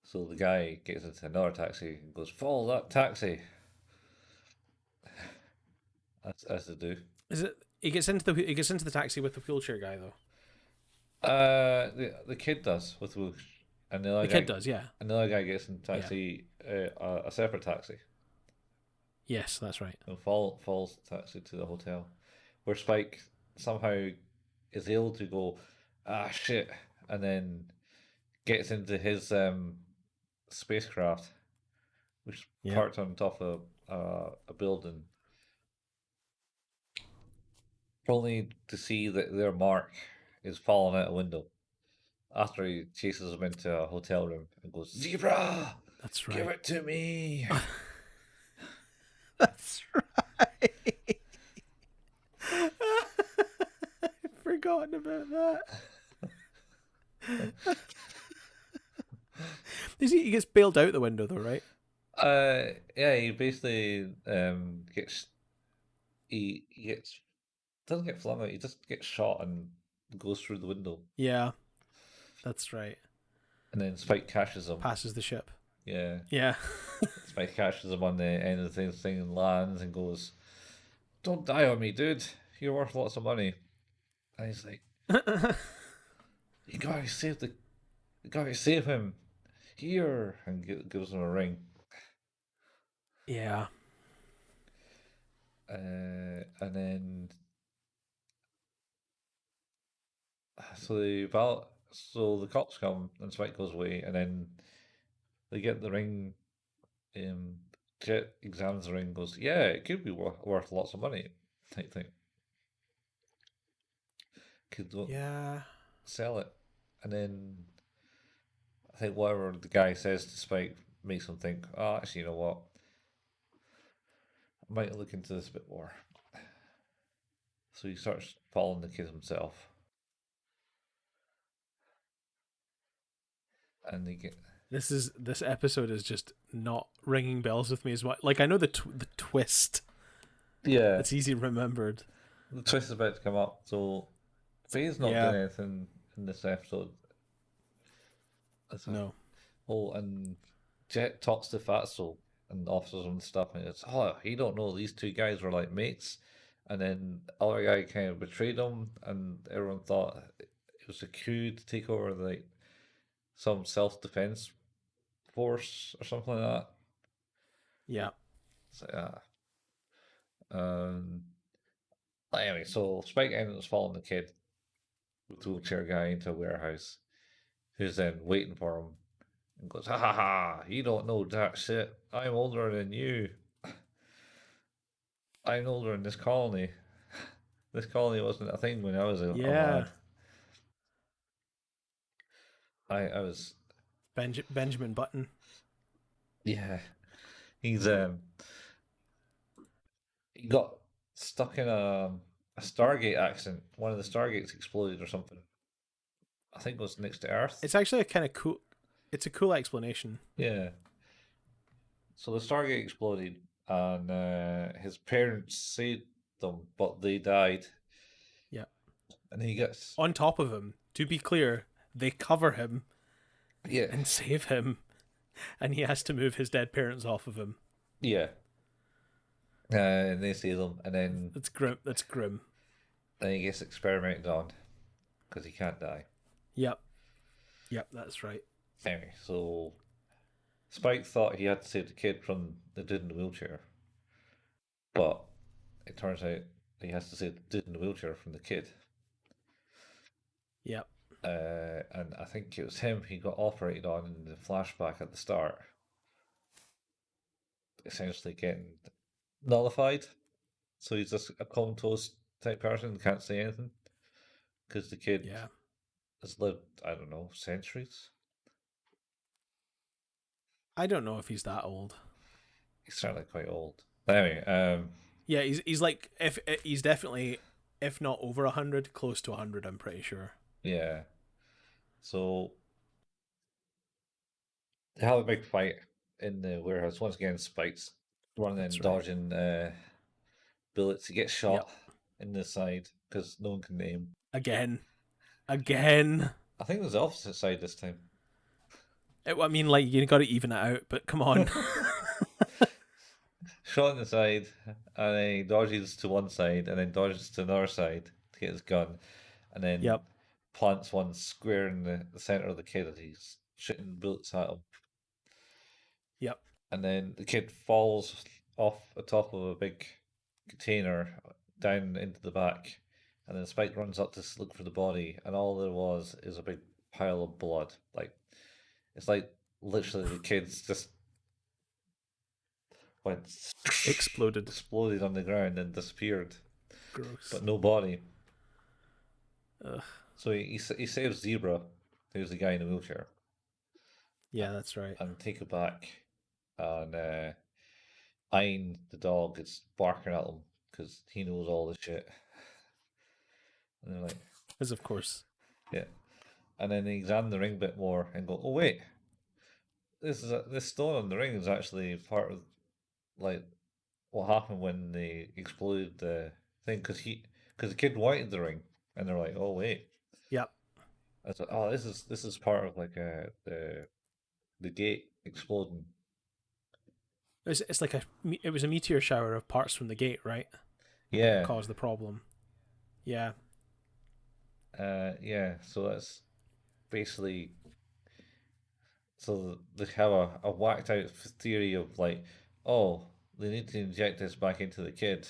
so the guy gets into another taxi and goes, "Follow that taxi," as they do. Is it? He gets into the taxi with the wheelchair guy though. The kid does with Whoosh, and the other The kid guy, does, yeah. gets in Yeah. taxi, a separate taxi, Yes, that's right. and follows the taxi to the hotel, where Spike somehow is able to go, "Ah shit," and then gets into his spacecraft, which is Yep. parked on top of a building, only to see that their mark is falling out a window after he chases them into a hotel room and goes, "Zebra, That's give right. it to me." That's right. I've forgotten about that. He gets bailed out the window though, right? Yeah, he basically gets he gets doesn't get flung out. He just gets shot and goes through the window, Yeah, that's right. and then Spike catches him. Passes the ship. Yeah, Yeah. Spike catches him on the end of the thing and lands and goes, "Don't die on me, dude. You're worth lots of money." And he's like, You gotta save the, you gotta save him here, and gives him a ring. Yeah. And then so the cops come and Spike goes away, and then they get the ring. Um, Jet examines the ring, and goes, "Yeah, it could be worth lots of money." Type thing. Could Yeah. sell it, and then I think whatever the guy says to Spike makes him think, "Oh, actually, you know what? I might look into this a bit more." So he starts following the kid himself, and they get This episode is just not ringing bells with me as much. Like I know the twist. yeah. It's easy remembered. The twist is about to come up, so Faye's not doing Yeah. anything in this episode. It's a No. whole and Jet talks to Fatso and offers him stuff, and it's you don't know these two guys were like mates, and then the other guy kind of betrayed him, and everyone thought it was a coup to take over like some self defense force or something like that. Yeah. So um, anyway, so Spike ends up following the kid, the wheelchair guy, into a warehouse, who's then waiting for him and goes, "Ha ha ha! You don't know that shit. I'm older than you. I'm older in this colony. This colony wasn't a thing when I was a Yeah. lad. I was, Benjamin Button. yeah." He's he got stuck in a Stargate accident. One of the Stargates exploded or something. I think it was next to Earth. It's actually a kind of cool. It's a cool explanation. Yeah. So the Stargate exploded, and his parents saved them, but they died. Yeah. And he gets, On top of him, to be clear, they cover him yeah, and save him, and he has to move his dead parents off of him. yeah. And they save them, and That's grim. That's grim. then he gets experimented on because he can't die. Yep. Yep. That's right. Anyway, so Spike thought he had to save the kid from the dude in the wheelchair, but it turns out he has to save the dude in the wheelchair from the kid. Yep. And I think it was him he got operated on in the flashback at the start, essentially getting nullified. So he's just a comatose type person, can't say anything because the kid Yeah. has lived, I don't know, centuries. I don't know if he's that old. He's certainly quite old. But anyway, Yeah, he's like if he's definitely if not over 100, close to 100. I'm pretty sure. yeah. So they have a big fight in the warehouse. Once again, Spike's running That's and right. dodging bullets. He gets Yep. shot in the side because no one can aim. Again. Again. I think there's the opposite side this time. I mean, like you got to even it out, but come on. Shot in the side, and then he dodges to one side, and then dodges to another side to get his gun, and then Yep. plants one square in the center of the kid as he's shooting bullets at him. Yep. And then the kid falls off the top of a big container down into the back, and then Spike runs up to look for the body, and all there was is a big pile of blood. Like it's like literally the kid's just went Exploded. exploded on the ground and disappeared, Gross. but no body. Ugh. So he saves Zebra, who's the guy in the wheelchair, Yeah, that's right. and take it back, and Ein, the dog, is barking at him because he knows all the shit. And they're like, Because of course. yeah. And then they examine the ring a bit more and go, oh wait, this stone on the ring is actually part of like what happened when they exploded the thing because the kid wanted the ring, and they're like, oh wait, Yep. I thought, oh this is part of like the gate exploding. It's like it was a meteor shower of parts from the gate, right? That Yeah, caused the problem. Yeah. Yeah, so that's basically so they have a whacked out theory of like, oh, they need to inject this back into the kid,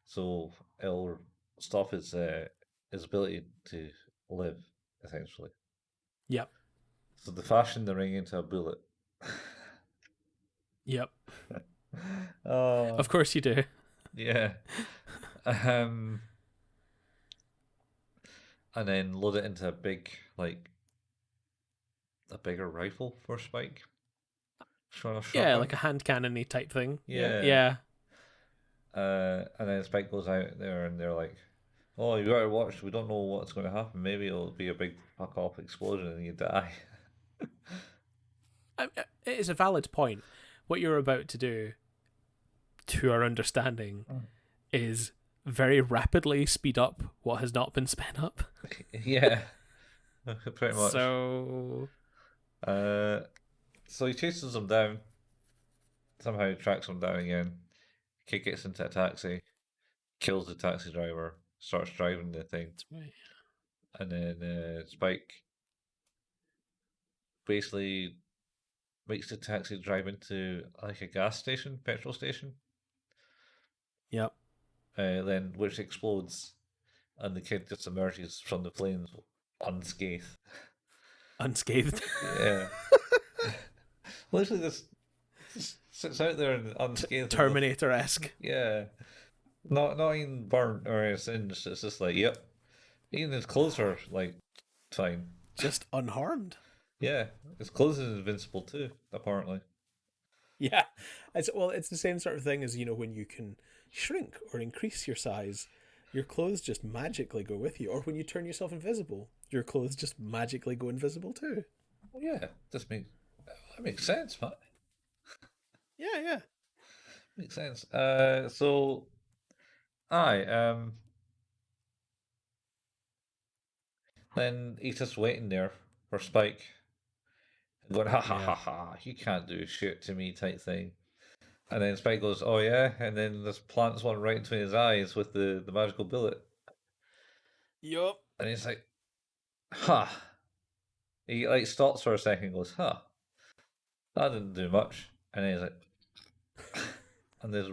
so it'll stop his ability to live, essentially. Yep. So they fashion the ring into a bullet. Yep. Oh, Of course you do. yeah. Um, and then load it into a big, like, a bigger rifle for Spike. Yeah, Shotgun. like a hand cannony type thing. Yeah. Yeah. Yeah. And then Spike goes out there and they're like, oh, you gotta watch. We don't know what's going to happen. Maybe it'll be a big fuck off explosion and you die. It is a valid point. What you're about to do, to our understanding, is very rapidly speed up what has not been sped up. Yeah, pretty much. So, Uh, so he chases them down. Somehow tracks them down again. Kid gets into a taxi, kills the taxi driver, starts driving the thing, and then Spike basically makes the taxi drive into like a gas station, petrol station, yep, then which explodes, and the kid just emerges from the flames unscathed. unscathed. Yeah, literally just sits out there and unscathed. Terminator esque. Yeah, not even burnt or singed. It's just like, yep. Even his clothes are like fine. Just unharmed. Yeah, his clothes is invincible too. Apparently. Yeah, it's the same sort of thing as when you can shrink or increase your size, your clothes just magically go with you, or when you turn yourself invisible, your clothes just magically go invisible too. Well, yeah, that makes sense, man. Yeah, yeah, Makes sense. So aye, then he's just waiting there for Spike, going ha ha yeah. ha ha, you can't do shit to me type thing. And then Spike goes, oh yeah, and then this plants one right between his eyes with the magical bullet, Yup. and he's like, ha. He like stops for a second, and goes, huh, that didn't do much, and then he's like, and this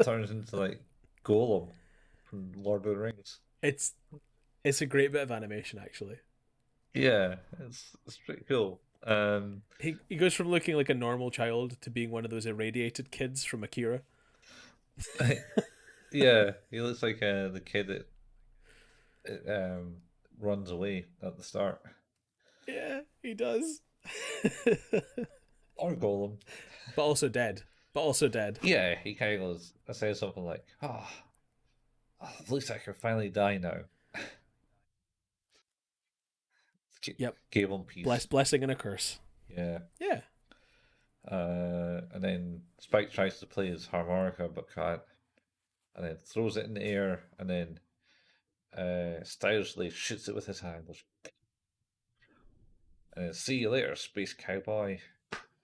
turns into like Golem from Lord of the Rings. It's it's a great bit of animation actually. Yeah, it's pretty cool. He goes from looking like a normal child to being one of those irradiated kids from Akira. Yeah, he looks like the kid that runs away at the start. Yeah, he does. Or Golem. But also dead. But also dead. Yeah, he kind of goes, I say something like, oh, looks like I can finally die now. Yep. Gave him peace. Blessing and a curse. Yeah. Yeah. And then Spike tries to play his harmonica but can't, and then throws it in the air, and then stylishly shoots it with his hand. And then see you later, Space Cowboy.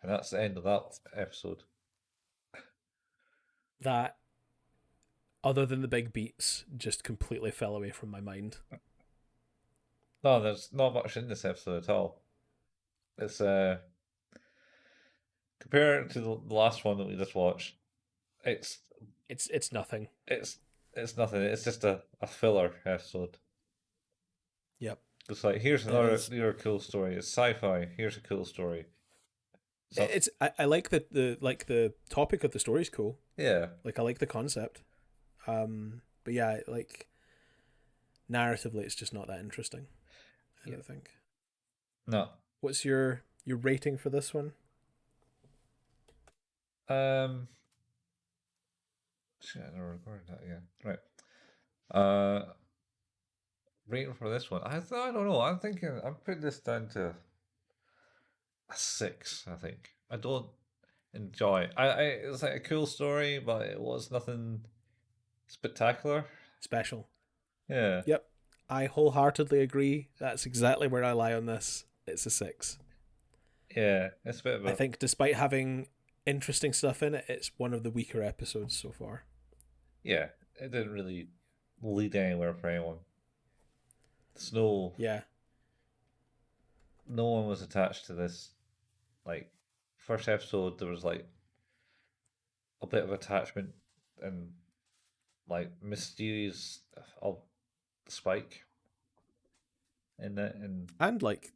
And that's the end of that episode. That, other than the big beats, just completely fell away from my mind. No, there's not much in this episode at all. It's compared to the last one that we just watched, it's It's nothing. it's it's nothing. It's just a filler episode. Yep. It's like here's another cool story. It's sci-fi. Here's a cool story. So I like the topic of the story is cool. yeah, Like I like the concept. But yeah, like narratively it's just not that interesting. I yeah. don't think. No. What's your rating for this one? Shit, I never recorded that again. Right. Uh, rating for this one. I don't know. I'm thinking I'm putting this down to a 6. I think I don't enjoy. It's like a cool story, but it was nothing spectacular. Special. Yeah, Yep. I wholeheartedly agree. That's exactly where I lie on this. It's a 6. yeah. It's a bit of I a think despite having interesting stuff in it, it's one of the weaker episodes so far. yeah. It didn't really lead anywhere for anyone. There's no Yeah. no one was attached to this. Like first episode, there was like a bit of attachment and like mysterious of Spike in it, and And like,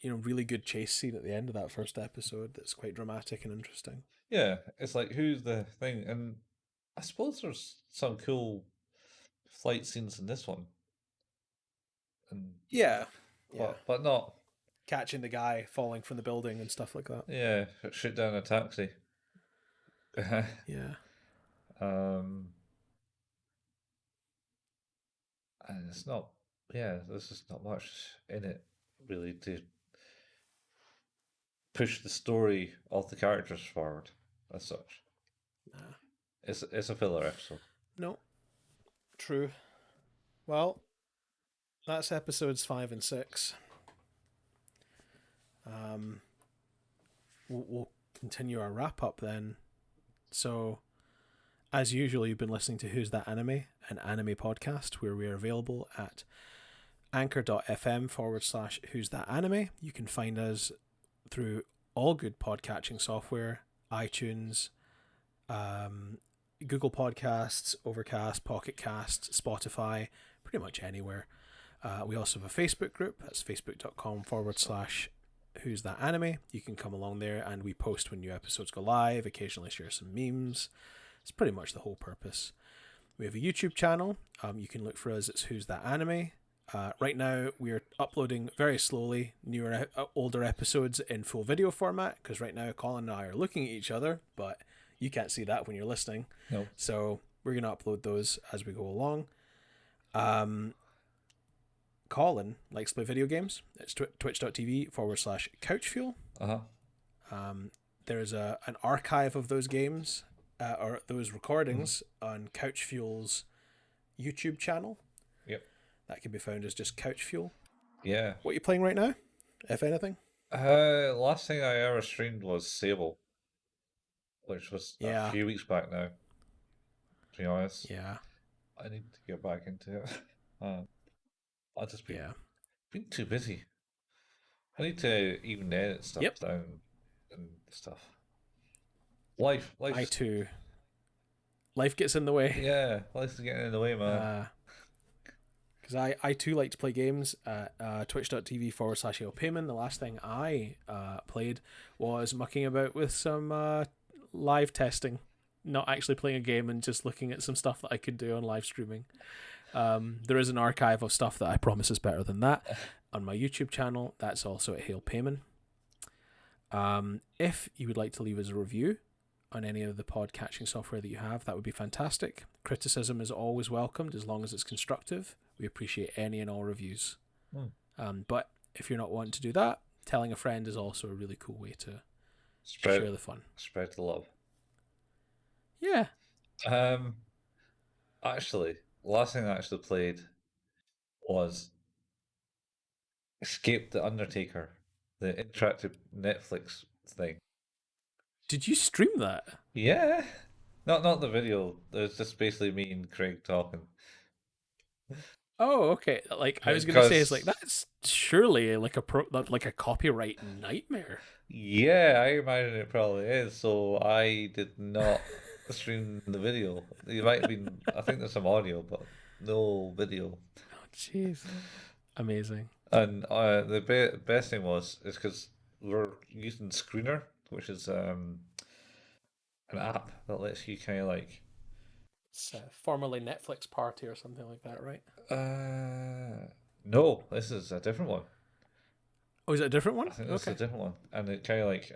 really good chase scene at the end of that first episode that's quite dramatic and interesting. yeah, it's like who's the thing, and I suppose there's some cool flight scenes in this one, and Yeah. Yeah. but not Catching the guy falling from the building and stuff like that. yeah, shoot down a taxi. Yeah. um, and it's not yeah, there's just not much in it really to push the story of the characters forward as such. Nah. It's a filler episode. No. True. Well, that's episodes 5 and 6. We'll continue our wrap up then. So, as usual, you've been listening to Who's That Anime, an anime podcast where we are available at anchor.fm/Who's That Anime. You can find us through all good podcatching software, iTunes, Google Podcasts, Overcast, Pocket Cast, Spotify, pretty much anywhere. We also have a Facebook group. That's facebook.com/Who's That Anime. You can come along there and we post when new episodes go live, occasionally share some memes. It's pretty much the whole purpose. We have a YouTube channel. You can look for us. It's Who's That Anime. Right now, we're uploading very slowly newer, older episodes in full video format because right now Colin and I are looking at each other, but you can't see that when you're listening. No. So we're going to upload those as we go along. Colin likes to play video games. It's twitch.tv/couchfuel. There's an archive of those games or those recordings on Couchfuel's YouTube channel. Yep. That can be found as just Couchfuel. Yeah. What are you playing right now, if anything? Last thing I ever streamed was Sable, which was a Yeah. few weeks back now. To be honest, Yeah. I need to get back into it. I've just Yeah. been too busy. I need to even edit stuff Yep. down and stuff. Life. I too. Life gets in the way. Yeah, life's getting in the way, man. Because I too like to play games at twitch.tv/Payman. The last thing I played was mucking about with some live testing, not actually playing a game and just looking at some stuff that I could do on live streaming. There is an archive of stuff that I promise is better than that on my YouTube channel. That's also at Hail Payman. If you would like to leave us a review on any of the pod catching software that you have, that would be fantastic. Criticism is always welcomed as long as it's constructive. We appreciate any and all reviews. But if you're not wanting to do that, telling a friend is also a really cool way to share the fun. Spread the love. Yeah. Actually, the last thing I actually played was Escape the Undertaker, the interactive Netflix thing. Did you stream that? Yeah. Not the video. There's just basically me and Craig talking. Oh, okay. Like I was gonna say, it's like that's surely like a copyright nightmare. Yeah, I imagine it probably is. So I did not stream the video. It might have been. I think there's some audio, but no video. Oh, jeez. Amazing. And the best thing is because we're using Screener, which is an app that lets you kind of like. It's formerly Netflix Party or something like that, right? No, this is a different one. Oh, is it a different one? I think that's a different one, and it kind of like.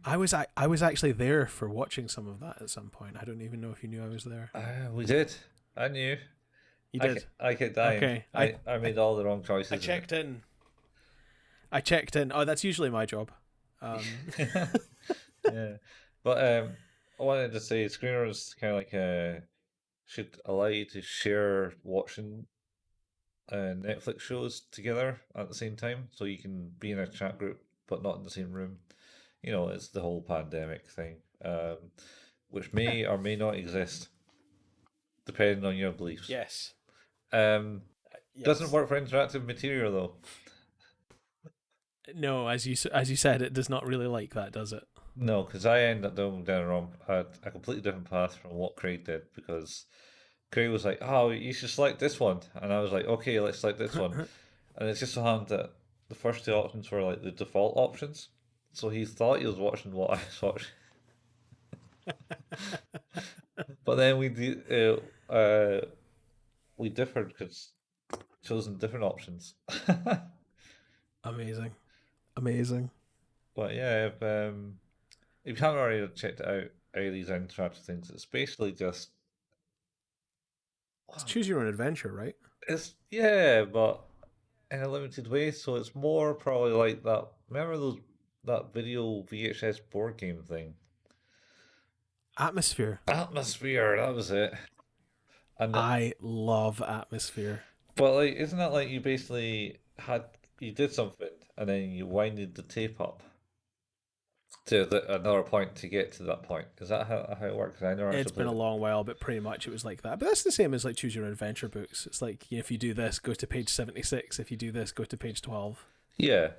I was actually there for watching some of that at some point. I don't even know if you knew I was there. We did. I knew. You did. I kept dying. Okay. I made all the wrong choices. I checked in. Oh, that's usually my job. Yeah, but I wanted to say Screener is kind of like should allow you to share watching Netflix shows together at the same time, so you can be in a chat group but not in the same room. You know, it's the whole pandemic thing, which may or may not exist, depending on your beliefs. Yes. Doesn't Yes. work for interactive material though. No, as you said, it does not really like that, does it? No, because I ended up going down a completely different path from what Craig did because Craig was like, "Oh, you should select this one," and I was like, "Okay, let's select this one." And it's just so happened that the first two options were like the default options, so he thought he was watching what I was watching, but then we differed because chosen different options. Amazing. Amazing. But yeah, if you haven't already checked it out, any of these interactive things, it's basically just It's choose your own adventure, right? it's yeah, but in a limited way. So it's more probably like that. Remember those that video VHS board game thing? Atmosphere. Atmosphere, that was it. And I love Atmosphere. but like, isn't that like you basically had you did something and then you winded the tape up to another point to get to that point? Is that how it works? I never It's actually been played a it. long while, but pretty much it was like that. But that's the same as like choose your own adventure books. It's like if you do this, go to page 76. If you do this, go to page 12. Yeah,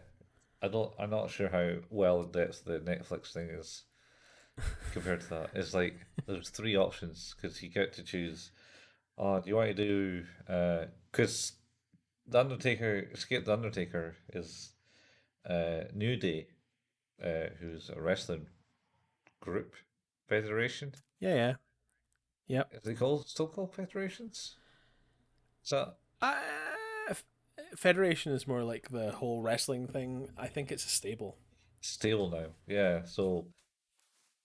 I don't. I'm not sure how well in depth the Netflix thing is compared to that. It's like there's three options because you get to choose. Oh, do you want to do? Because the Undertaker, Escape the Undertaker is New Day, who's a wrestling group federation. Yeah, yeah. Yep. Is it called still called federations? Is that Uh, Federation is more like the whole wrestling thing. I think it's a stable. stable now? Yeah. So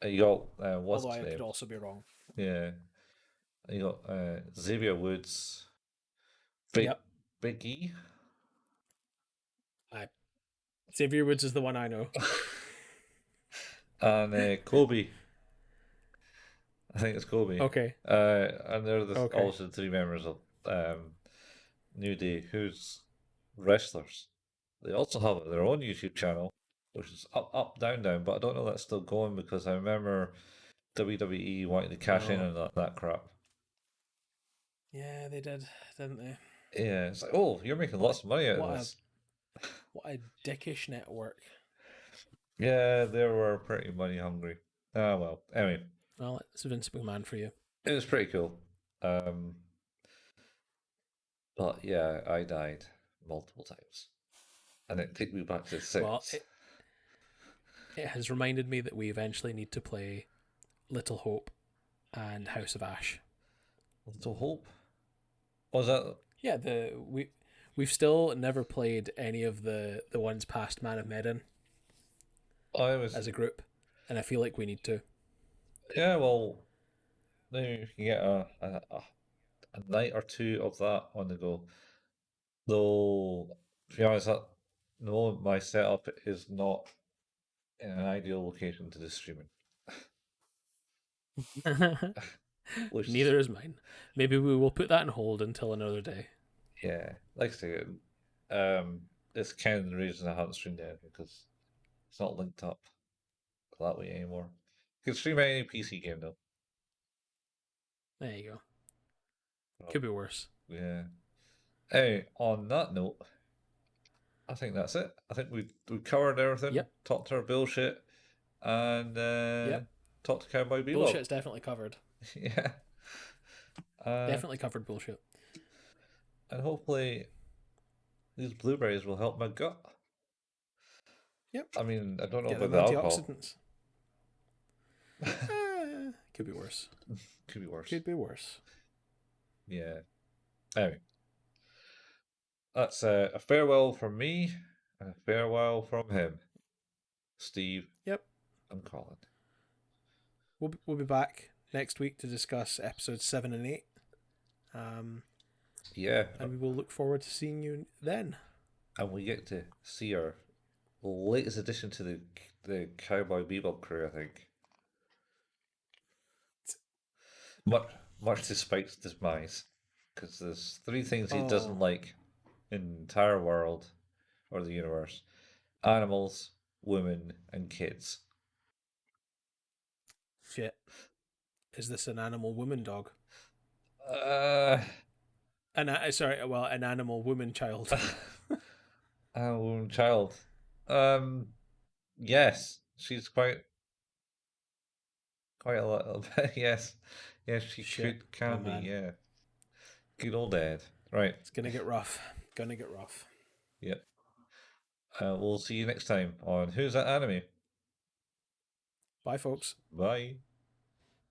you got what's Although his I could name? also be wrong. Yeah. You got Xavier Woods, Big Yep. Big E, I Xavier Woods is the one I know. and Kobe. I think it's Kobe. Okay. And they're Okay. also the three members of New Day, who's wrestlers. They also have their own YouTube channel, which is up, up, down, down. But I don't know if that's still going because I remember WWE wanting to cash in Oh. on that crap. Yeah, they did, didn't they? Yeah, it's like, oh, you're making What a lots of money out of what a this. what a dickish network. Yeah, they were pretty money hungry. Ah, well. Anyway, Well, it's Vince McMahon for you. it was pretty cool. Um, but yeah, I died multiple times, and it took me back to Well, six. it has reminded me that we eventually need to play Little Hope and House of Ash. Little Hope. Was that? Yeah, we've still never played any of the ones past Man of Medan I was. as a group, and I feel like we need to. Yeah, well, now you can get a night or two of that on the go. Though, to be honest, at the moment my setup is not in an ideal location to do streaming, which is, Neither is mine. Maybe we will put that on hold until another day. yeah, like I say, it's kind of the reason I haven't streamed anything because it's not linked up that way anymore. You can stream any PC game though. There you go. Oh, Could be worse. yeah. Hey, on that note, I think that's it. I think we covered everything, Yep. talked our bullshit, and Yep. talked to Cowboy Bebop. Bullshit's definitely covered. Yeah. Uh, Definitely covered bullshit. and hopefully these blueberries will help my gut. Yep. I mean, I don't know Get about them the alcohol. antioxidants. Could be worse. Could be worse. Could be worse. Yeah. Anyway, that's a farewell from me and a farewell from him, Steve Yep. and Colin. We'll be back next week to discuss episodes 7 and 8. Um, Yeah, and we will look forward to seeing you then. and we get to see our latest addition to the Cowboy Bebop crew, I think. Much, much to Spike's demise, because there's three things he doesn't Oh, like in the entire world or the universe: animals, women, and kids. shit. Is this an animal woman dog? Uh, an animal woman child. Oh, child. Um, yes, she's quite a little bit. Yes, yes, she Shit. Oh can be. man, Yeah, good old Ed. Right. it's gonna get rough. Gonna get rough. Yep. We'll see you next time on Who's That Anime. Bye, folks. Bye.